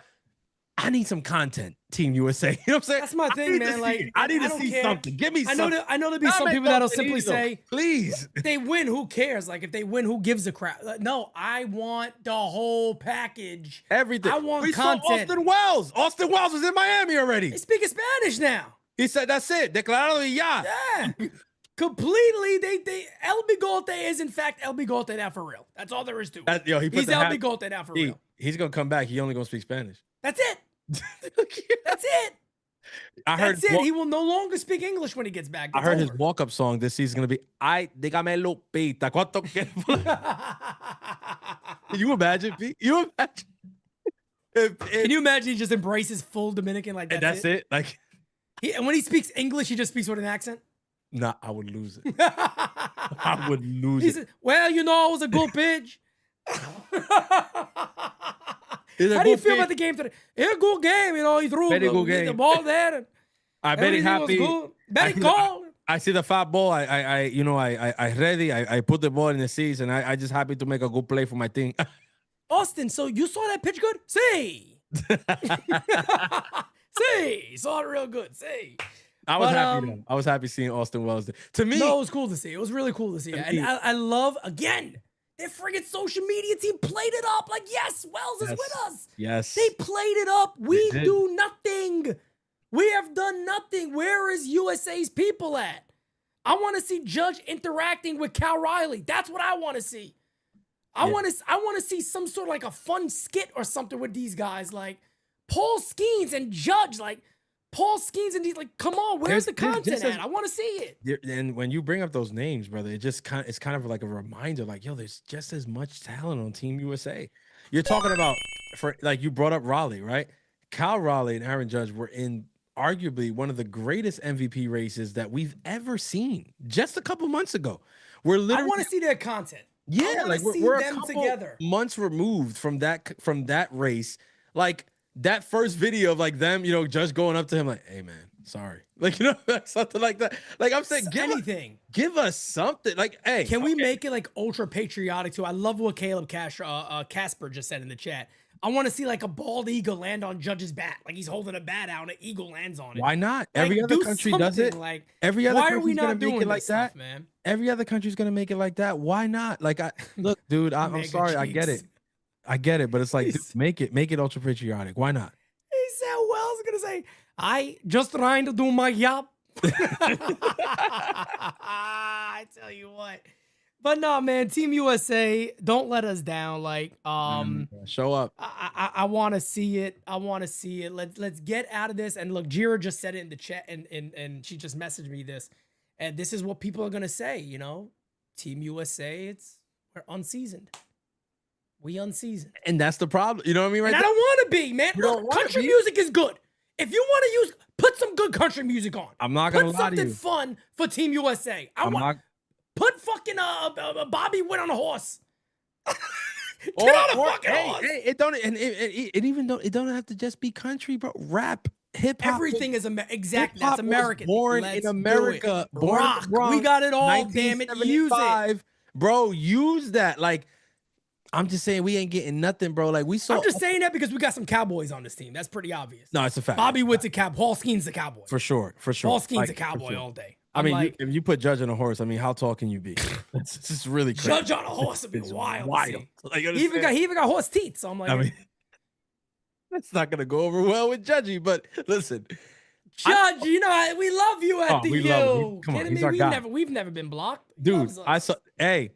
Speaker 5: I need some content, Team USA. You know what I'm saying?
Speaker 4: That's my thing, man. Like,
Speaker 5: I need to see something. Give me something.
Speaker 4: I know there'll be some people that'll simply say,
Speaker 5: please.
Speaker 4: If they win, who cares? Like, if they win, who gives a crap? Like, no, I want the whole package.
Speaker 5: Everything.
Speaker 4: I want
Speaker 5: we
Speaker 4: content.
Speaker 5: Saw Austin Wells. Austin Wells was in Miami already.
Speaker 4: They speak Spanish now.
Speaker 5: He said, that's it. Declarado y ya.
Speaker 4: Yeah. Completely. They El Bigote is in fact El Bigote now for real. That's all there is to it. He's El Bigote now for real.
Speaker 5: He's gonna come back. He only gonna speak Spanish.
Speaker 4: That's it. That's it. That's it. He will no longer speak English when he gets back.
Speaker 5: I heard his walk-up song this season is gonna be "Ay, dígame Lupita, cuánto quiere." Can you imagine, Pete? You imagine?
Speaker 4: Can you imagine he just embraces full Dominican like that?
Speaker 5: That's it. Like,
Speaker 4: and when he speaks English, he just speaks with an accent.
Speaker 5: Nah, I would lose it. I would lose it.
Speaker 4: Said, well, you know, it was a good pitch. How do you feel about the game today? It's a good game, you know. He threw the ball there. And
Speaker 5: I very happy.
Speaker 4: Very cold.
Speaker 5: I see the fat ball. I ready. I put the ball in the seats, and I just happy to make a good play for my team.
Speaker 4: Austin, so you saw that pitch good? See. See. Saw it real good. See.
Speaker 5: I was happy. Though. I was happy seeing Austin Wells there. To me,
Speaker 4: no, it was cool to see. It was really cool to see. And I love, again, their friggin' social media team played it up. Like, yes, Wells is with us.
Speaker 5: Yes.
Speaker 4: They played it up. We do nothing. We have done nothing. Where is USA's people at? I want to see Judge interacting with Cal Riley. That's what I want to see. I want to see some sort of like a fun skit or something with these guys. Like Paul Skeens and Judge. Like Paul Skeens and these, like, come on, where's the content at? I want to see it.
Speaker 5: And when you bring up those names, brother, it's kind of like a reminder, like, yo, there's just as much talent on Team USA. You're talking about, like, you brought up Raleigh, right? Cal Raleigh and Aaron Judge were in arguably one of the greatest MVP races that we've ever seen just a couple months ago. I
Speaker 4: want to see their content.
Speaker 5: Yeah, like we're a couple together. Months removed from that race. Like, that first video of like them, you know, just going up to him like, "Hey man, sorry," like, you know, something like that. Like, I'm saying, give us something. Like, hey,
Speaker 4: can we make it like ultra patriotic too? I love what Caleb Casper just said in the chat. I want to see like a bald eagle land on Judge's bat, like he's holding a bat out and an eagle lands on it.
Speaker 5: Why not? Every other country does it.
Speaker 4: Like,
Speaker 5: every other
Speaker 4: why are we not doing
Speaker 5: it like that,
Speaker 4: man?
Speaker 5: Every other country's gonna make it like that. Why not? Like, look, dude, I'm sorry, I get it, but it's like, dude, make it ultra patriotic. Why not?
Speaker 4: He said, Wells is gonna say, I just trying to do my job. I tell you what. But no, man, Team USA, don't let us down. Like,
Speaker 5: show up.
Speaker 4: I want to see it. I want to see it. Let's get out of this. And look, Jira just said it in the chat, and she just messaged me this. And this is what people are gonna say. You know, Team USA, we're unseasoned. We unseasoned.
Speaker 5: And that's the problem. You know what I mean? Right?
Speaker 4: And I don't want to be, man. Look, country music is good. If you want to put some good country music on.
Speaker 5: I'm not gonna lie to you.
Speaker 4: Put something fun for Team USA. Put fucking Bobby Witt on a horse. Get on a fucking horse.
Speaker 5: Hey, it don't have to just be country, bro. Rap. hip hop.
Speaker 4: Everything is exactly
Speaker 5: Hip-hop
Speaker 4: that's American.
Speaker 5: Was born
Speaker 4: Let's
Speaker 5: in
Speaker 4: do
Speaker 5: America.
Speaker 4: it.
Speaker 5: Born in the
Speaker 4: Rock.
Speaker 5: Bronx,
Speaker 4: We got it all. Damn it. Use it.
Speaker 5: 1975. Bro, use that. Like, I'm just saying we ain't getting nothing, bro. Like we saw.
Speaker 4: I'm just saying that because we got some Cowboys on this team. That's pretty obvious.
Speaker 5: No, it's a fact.
Speaker 4: Bobby Witt's a cowboy. Paul Skeen's a cowboy.
Speaker 5: For sure.
Speaker 4: Paul Skeen's
Speaker 5: Like,
Speaker 4: a cowboy
Speaker 5: for sure.
Speaker 4: all day.
Speaker 5: I
Speaker 4: I'm
Speaker 5: mean,
Speaker 4: like,
Speaker 5: if you put Judge on a horse, I mean, how tall can you be? It's just really crazy.
Speaker 4: Judge on a horse would be
Speaker 5: It's
Speaker 4: wild.
Speaker 5: wild. Like,
Speaker 4: He even got horse teeth. So I'm like,
Speaker 5: I mean, that's not gonna go over well with Judgy. But listen,
Speaker 4: Judge, you know, we love you at
Speaker 5: Oh,
Speaker 4: the
Speaker 5: we love him.
Speaker 4: U.
Speaker 5: Come on,
Speaker 4: Kidding
Speaker 5: he's
Speaker 4: me?
Speaker 5: our guy.
Speaker 4: We've never been blocked. He
Speaker 5: dude,
Speaker 4: loves us.
Speaker 5: I saw. Hey,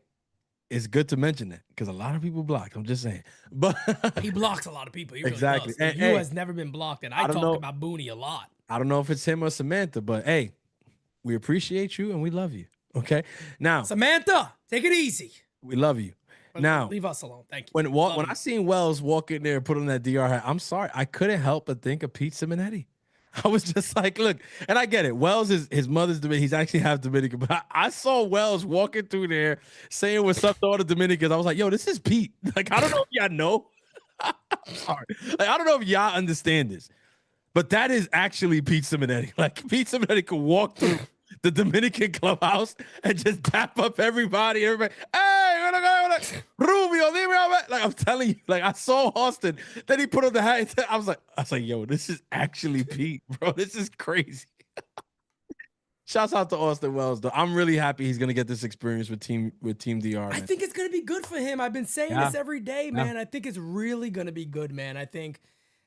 Speaker 5: it's good to mention that because a lot of people block. I'm just saying, but
Speaker 4: He blocks a lot of people. He really
Speaker 5: Exactly.
Speaker 4: does. The
Speaker 5: And,
Speaker 4: U
Speaker 5: hey,
Speaker 4: has never been blocked, and I
Speaker 5: I don't
Speaker 4: talk
Speaker 5: know-
Speaker 4: about Booney a lot.
Speaker 5: I don't know if it's him or Samantha. But hey, we appreciate you and we love you. Okay, now
Speaker 4: Samantha, take it easy.
Speaker 5: we love you.
Speaker 4: But
Speaker 5: Now,
Speaker 4: leave us alone. Thank you.
Speaker 5: when
Speaker 4: Love
Speaker 5: when
Speaker 4: you.
Speaker 5: I seen Wells walk in there and put on that DR hat, I'm sorry, I couldn't help but think of Pete Simonetti. I was just like, look, and I get it. Wells is his mother's Dominican. He's actually half Dominican, but I saw Wells walking through there saying what's up to all the Dominicans. I was like, yo, this is Pete. Like, I don't know if y'all know. I'm sorry. Like, I don't know if y'all understand this, but that is actually Pete Simonetti. Like, Pete Simonetti could walk through the Dominican clubhouse and just tap up everybody. Everybody, hey, Rubio, like I'm telling you, like I saw Austin. Then he put on the hat. I was like, yo, this is actually Pete, bro. This is crazy. Shouts out to Austin Wells, though. I'm really happy he's gonna get this experience with Team DR.
Speaker 4: I
Speaker 5: Man.
Speaker 4: think it's gonna be good for him. I've been saying
Speaker 5: Yeah.
Speaker 4: this every day, man. I think it's really gonna be good, man. I think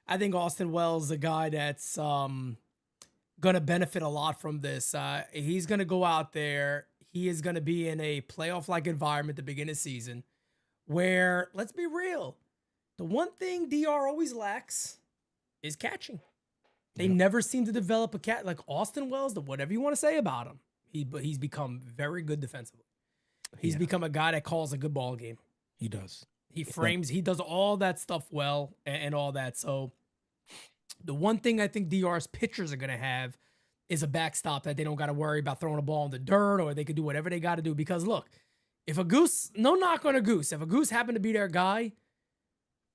Speaker 4: Austin Wells is a guy that's gonna benefit a lot from this. He's gonna go out there. He is gonna be in a playoff-like environment at the beginning of the season, where let's be real, the one thing DR always lacks is catching. They never seem to develop a cat like Austin Wells. Whatever you want to say about him, he's become very good defensively. He's become a guy that calls a good ball game.
Speaker 5: He does.
Speaker 4: He frames. He does all that stuff well and all that. So the one thing I think DR's pitchers are going to have is a backstop that they don't got to worry about throwing a ball in the dirt, or they can do whatever they got to do. Because look, if a goose, no knock on a goose, if a goose happened to be their guy,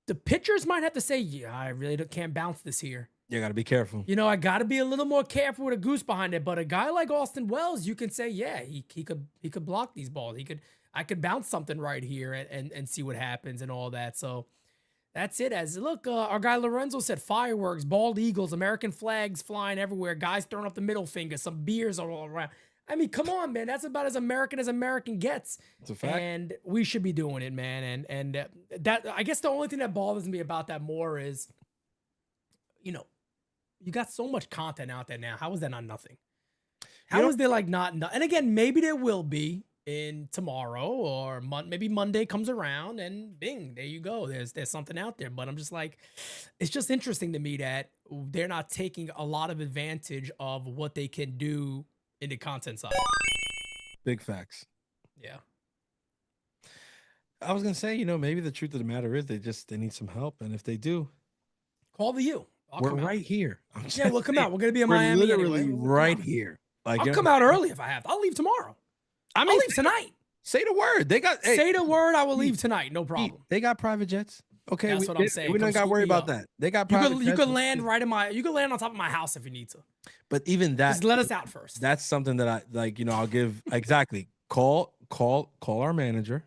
Speaker 4: the pitchers might have to say, yeah, I really can't bounce this here.
Speaker 5: You got to be careful.
Speaker 4: You know, I got to be a little more careful with a goose behind it. But a guy like Austin Wells, you can say, yeah, he could block these balls. I could bounce something right here and see what happens and all that. So that's it. As look, our guy Lorenzo said, fireworks, bald eagles, American flags flying everywhere, guys throwing up the middle finger, some beers all around. I mean, come on, man. That's about as American gets.
Speaker 5: It's a fact.
Speaker 4: And we should be doing it, man. And that, I guess the only thing that bothers me about that more is, you know, you got so much content out there now. How is that not nothing? How is there like not? And again, maybe there will be in tomorrow or maybe Monday comes around and bing, there you go. There's something out there. But I'm just like, it's just interesting to me that they're not taking a lot of advantage of what they can do in the content side.
Speaker 5: Big facts.
Speaker 4: Yeah.
Speaker 5: I was gonna say, you know, maybe the truth of the matter is they need some help, and if they do,
Speaker 4: Call the U.
Speaker 5: we're right here.
Speaker 4: Yeah, we'll come out. We're gonna be in
Speaker 5: We're
Speaker 4: Miami
Speaker 5: literally
Speaker 4: anyway. We'll
Speaker 5: right
Speaker 4: come out.
Speaker 5: here. Like
Speaker 4: I'll
Speaker 5: you know,
Speaker 4: come out early if I have to. I'll leave tomorrow.
Speaker 5: I mean,
Speaker 4: I'll leave tonight.
Speaker 5: say the word. They got hey,
Speaker 4: Say the word. I will leave tonight. No problem.
Speaker 5: They got private jets. Okay,
Speaker 4: That's what I'm saying.
Speaker 5: We don't
Speaker 4: Come
Speaker 5: got to worry
Speaker 4: scoop me
Speaker 5: about
Speaker 4: up.
Speaker 5: that. They got
Speaker 4: You
Speaker 5: private
Speaker 4: could
Speaker 5: jets.
Speaker 4: land right in my. You could land on top of my house if you need to.
Speaker 5: But even that,
Speaker 4: Just let us out first.
Speaker 5: that's something that I like. You know, I'll give exactly. Call our manager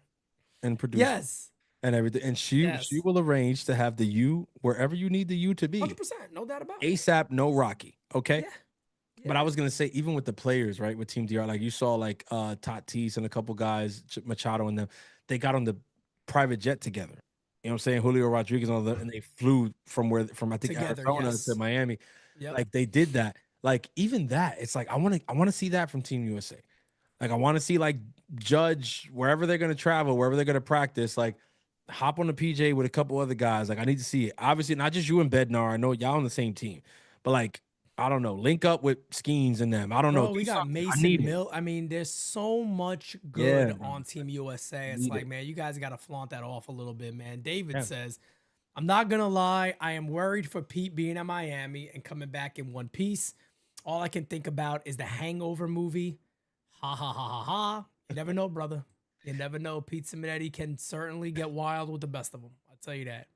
Speaker 5: and producer
Speaker 4: Yes,
Speaker 5: and everything, and she will arrange to have the U wherever you need the U to be
Speaker 4: 100%, no doubt about it.
Speaker 5: ASAP. No Rocky. Okay.
Speaker 4: Yeah.
Speaker 5: But I was gonna say, even with the players, right, with Team DR, like you saw, like Tatis and a couple guys, Machado and them, they got on the private jet together. You know what I'm saying? Julio Rodriguez and all that, and they flew from I think
Speaker 4: Together,
Speaker 5: Arizona
Speaker 4: yes.
Speaker 5: to Miami.
Speaker 4: Yep.
Speaker 5: Like they did that. Like even that, it's like I want to see that from Team USA. Like I want to see like Judge wherever they're gonna travel, wherever they're gonna practice, like hop on the PJ with a couple other guys. Like I need to see it. Obviously, not just you and Bednar. I know y'all on the same team, but like I don't know, link up with Skeens and them. I don't know.
Speaker 4: Bro, we
Speaker 5: Do
Speaker 4: got
Speaker 5: something. I
Speaker 4: Mason
Speaker 5: need it.
Speaker 4: Mill. I mean, there's so much good
Speaker 5: Yeah, man.
Speaker 4: on Team USA. It's
Speaker 5: Need
Speaker 4: like,
Speaker 5: it.
Speaker 4: man, you guys got to flaunt that off a little bit, man. David
Speaker 5: Yeah.
Speaker 4: says, I'm not going to lie. I am worried for Pete being at Miami and coming back in one piece. All I can think about is the Hangover movie. Ha, ha, ha, ha, ha. You never know, brother. You never know. Pete Simonetti can certainly get wild with the best of them. I'll tell you that.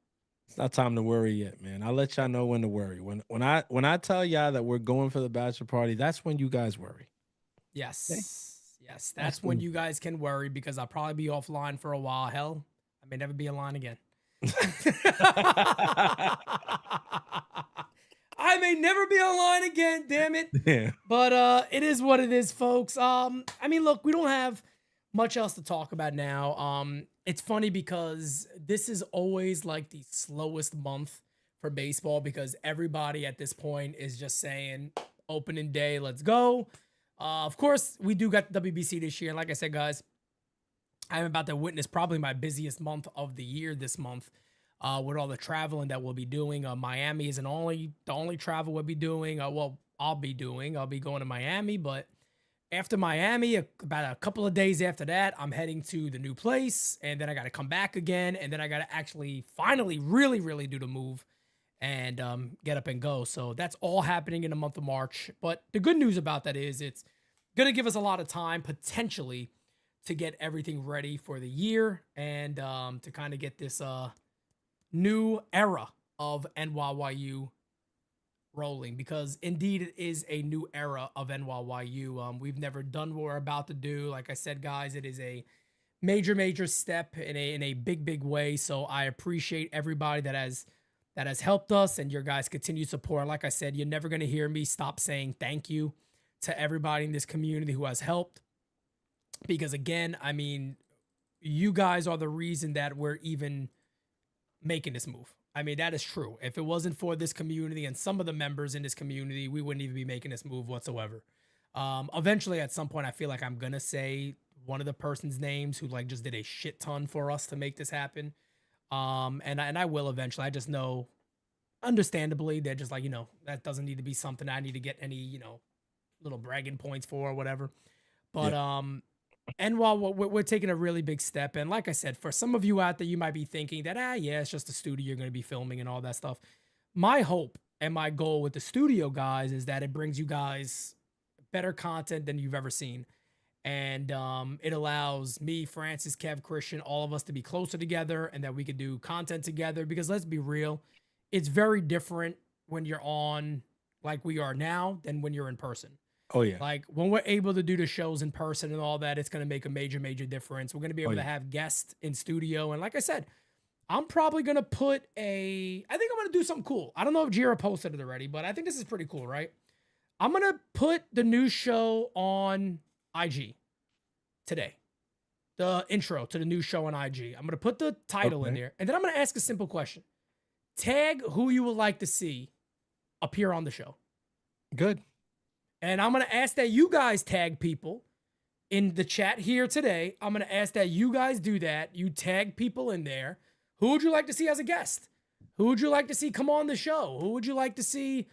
Speaker 5: It's not time to worry yet, man. I'll let y'all know when to worry. When I tell y'all that we're going for the bachelor party, that's when you guys worry. Okay?
Speaker 4: Yes. Yes. That's when you guys can worry because I'll probably be offline for a while. Hell, I may never be online again. I may never be online again, damn it.
Speaker 5: Yeah.
Speaker 4: But it is what it is, folks. I mean, look, we don't have much else to talk about now. It's funny because this is always like the slowest month for baseball because everybody at this point is just saying opening day, let's go. Of course, we do got the WBC this year. And like I said, guys, I'm about to witness probably my busiest month of the year this month. With all the traveling that we'll be doing. Miami isn't the only travel we'll be doing. I'll be doing. I'll be going to Miami, but after Miami, about a couple of days after that, I'm heading to the new place, and then I got to come back again, and then I got to actually finally really, really do the move and get up and go. So that's all happening in the month of March. But the good news about that is it's going to give us a lot of time potentially to get everything ready for the year and to kind of get this new era of NYYU rolling because indeed it is a new era of NYYU. We've never done what we're about to do. Like I said, guys, it is a major step in a big way. So I appreciate everybody that has helped us and your guys' continued support. Like I said, you're never going to hear me stop saying thank you to everybody in this community who has helped because again, I mean, you guys are the reason that we're even making this move. I mean, that is true. If it wasn't for this community and some of the members in this community, we wouldn't even be making this move whatsoever. Eventually, at some point, I feel like I'm going to say one of the person's names who like just did a shit ton for us to make this happen. And I will eventually. I just know, understandably, they're just like, that doesn't need to be something I need to get any, little bragging points for or whatever. But, and while we're taking a really big step, and like I said, for some of you out there, you might be thinking that, yeah, it's just a studio you're going to be filming and all that stuff. My hope and my goal with the studio, guys, is that it brings you guys better content than you've ever seen. And it allows me, Francis, Kev, Christian, all of us to be closer together and that we could do content together. Because let's be real, it's very different when you're on like we are now than when you're in person.
Speaker 5: Oh, yeah.
Speaker 4: Like when we're able to do the shows in person and all that, it's going to make a major difference. We're going to be able to have guests in studio. And like I said, I'm probably going to I think I'm going to do something cool. I don't know if Jira posted it already, but I think this is pretty cool, right? I'm going to put the new show on IG today. The intro to the new show on IG. I'm going to put the title in there. And then I'm going to ask a simple question. Tag who you would like to see appear on the show.
Speaker 5: Good.
Speaker 4: And I'm going to ask that you guys tag people in the chat here today. I'm going to ask that you guys do that. You tag people in there. Who would you like to see as a guest? Who would you like to see come on the show? Who would you like to see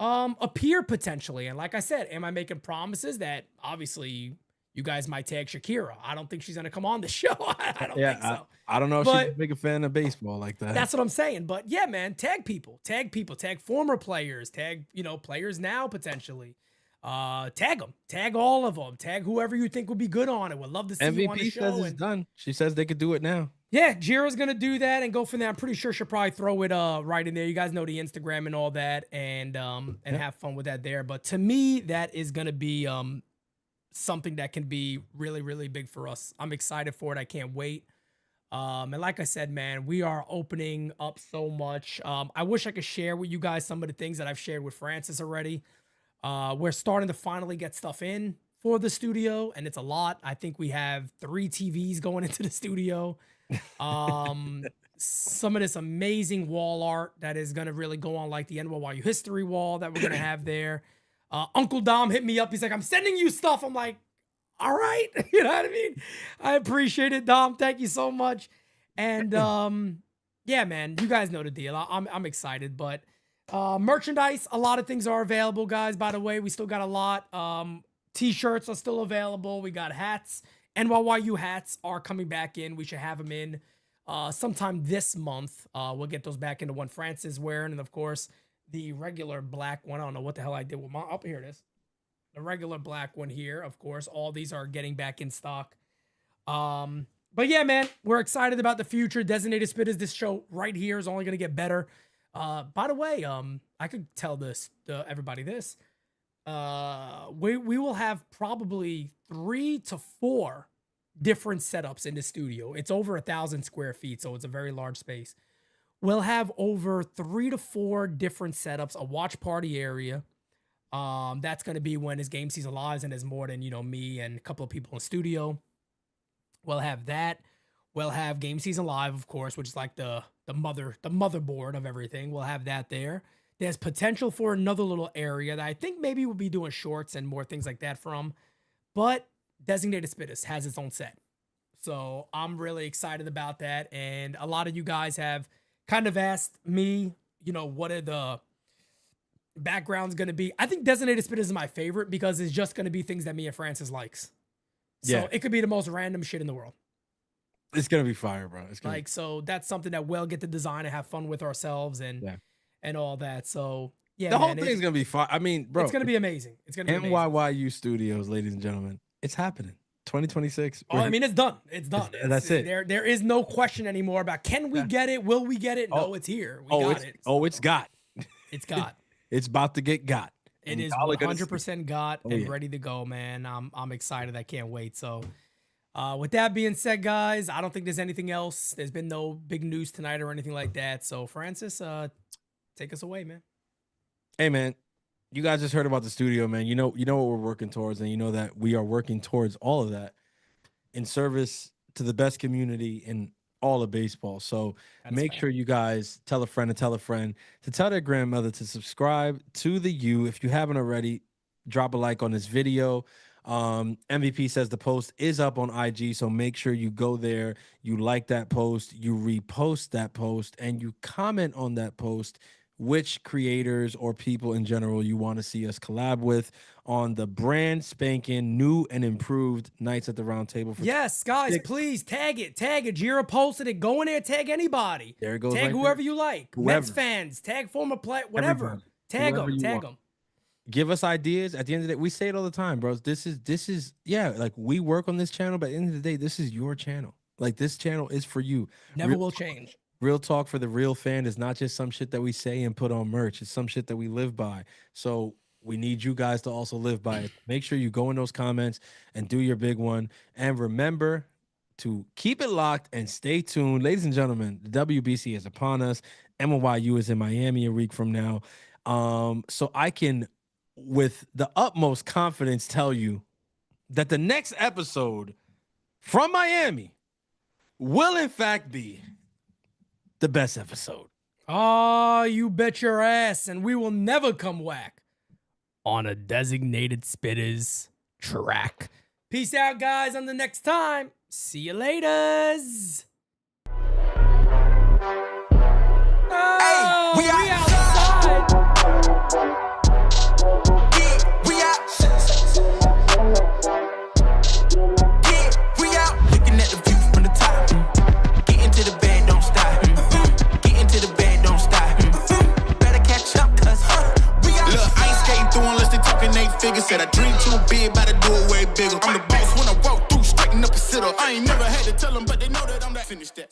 Speaker 4: appear potentially? And like I said, am I making promises that obviously you guys might tag Shakira? I don't think she's going to come on the show. I don't think so.
Speaker 5: I don't know if she's a big fan of baseball like that.
Speaker 4: That's what I'm saying. But yeah, man, tag people, tag former players, tag, players now potentially. Tag them, tag all of them, tag whoever you think would be good on it. Would love to see you on the
Speaker 5: MVP
Speaker 4: show.
Speaker 5: says it's done. She says they could do it now.
Speaker 4: Yeah, Jira's gonna do that and go from there. I'm pretty sure she'll probably throw it right in there. You guys know the Instagram and all that, and have fun with that there. But to me, that is gonna be something that can be really, really big for us. I'm excited for it. I can't wait. And like I said, man, we are opening up so much. I wish I could share with you guys some of the things that I've shared with Francis already. We're starting to finally get stuff in for the studio, and it's a lot. I think we have 3 TVs going into the studio. Some of this amazing wall art that is going to really go on like the NYYU history wall that we're going to have there. Uncle Dom hit me up. He's like, I'm sending you stuff. I'm like, all right. You know what I mean? I appreciate it, Dom. Thank you so much. And yeah, man, you guys know the deal. I'm excited, but merchandise, a lot of things are available, guys. By the way, we still got a lot. T-shirts are still available. We got hats. NYYU hats are coming back in. We should have them in sometime this month. We'll get those back into one Francis is wearing. And of course, the regular black one. I don't know what the hell I did with my, here it is. The regular black one here, of course. All these are getting back in stock. But yeah, man, we're excited about the future. Designated Spitters, this show right here is only going to get better. By the way, I could tell this everybody this. We will have probably 3 to 4 different setups in the studio. It's over 1,000 square feet, so it's a very large space. We'll have over 3 to 4 different setups, a watch party area. That's going to be when his game season lives and there's more than, me and a couple of people in the studio. We'll have that. We'll have Game Season Live, of course, which is like the motherboard of everything. We'll have that there. There's potential for another little area that I think maybe we'll be doing shorts and more things like that from. But Designated Spitters has its own set. So I'm really excited about that. And a lot of you guys have kind of asked me, what are the backgrounds going to be? I think Designated Spitters is my favorite because it's just going to be things that me and Francis likes. So it could be the most random shit in the world.
Speaker 5: It's gonna be fire, bro. It's gonna
Speaker 4: so that's something that we'll get to design and have fun with ourselves and all that. So yeah,
Speaker 5: the whole thing's gonna be fun. I mean, bro,
Speaker 4: it's gonna be amazing. It's gonna be amazing.
Speaker 5: NYYU Studios, ladies and gentlemen, it's happening. 2026.
Speaker 4: Oh, I mean, it's done. It's done.
Speaker 5: That's it.
Speaker 4: There is no question anymore about can we get it? Will we get it? No, it's here. We got it.
Speaker 5: It's got.
Speaker 4: It's got.
Speaker 5: It's about to get got.
Speaker 4: It is 100% got and ready to go, man. I'm excited. I can't wait. So, with that being said, guys, I don't think there's anything else. There's been no big news tonight or anything like that. So, Francis, take us away, man.
Speaker 5: Hey, man, you guys just heard about the studio, man. You know what we're working towards, and you know that we are working towards all of that in service to the best community in all of baseball. So make sure you guys tell a friend to tell a friend to tell their grandmother to subscribe to the U. If you haven't already, drop a like on this video. MVP says the post is up on IG, so make sure you go there, you like that post, you repost that post, and you comment on that post which creators or people in general you want to see us collab with on the brand spanking new and improved Nights at the Round Table.
Speaker 4: Yes, guys, please tag it. Jira posted it. Go in there, tag anybody.
Speaker 5: There it goes.
Speaker 4: Tag whoever you like. Mets fans, tag former player, whatever. Everybody. Tag them.
Speaker 5: Give us ideas. At the end of the day, we say it all the time, bros. This is like we work on this channel, but at the end of the day, this is your channel. Like this channel is for you.
Speaker 4: Never will change.
Speaker 5: Real talk for the real fan is not just some shit that we say and put on merch. It's some shit that we live by. So we need you guys to also live by it. Make sure you go in those comments and do your big one. And remember to keep it locked and stay tuned. Ladies and gentlemen, the WBC is upon us. NYU is in Miami a week from now. So I can, with the utmost confidence, tell you that the next episode from Miami will in fact be the best episode.
Speaker 4: Oh, you bet your ass. And we will never come whack on a Designated Spitters track. Peace out, guys. On the next time. See you laters. Oh,
Speaker 3: Hey, we
Speaker 4: outside.
Speaker 3: Yeah, we out. Yeah, we out. Looking at the view from the top. Get into the bed, don't stop. Get into the bed, don't stop. Better catch up, cuz we out. Look, I ain't skating through unless they talking 8 figures. Said I dream too big, about to do it way bigger. I'm the boss when I walk through, straighten up a sitter. I ain't never had to tell them, but they know that I'm that. Finish that.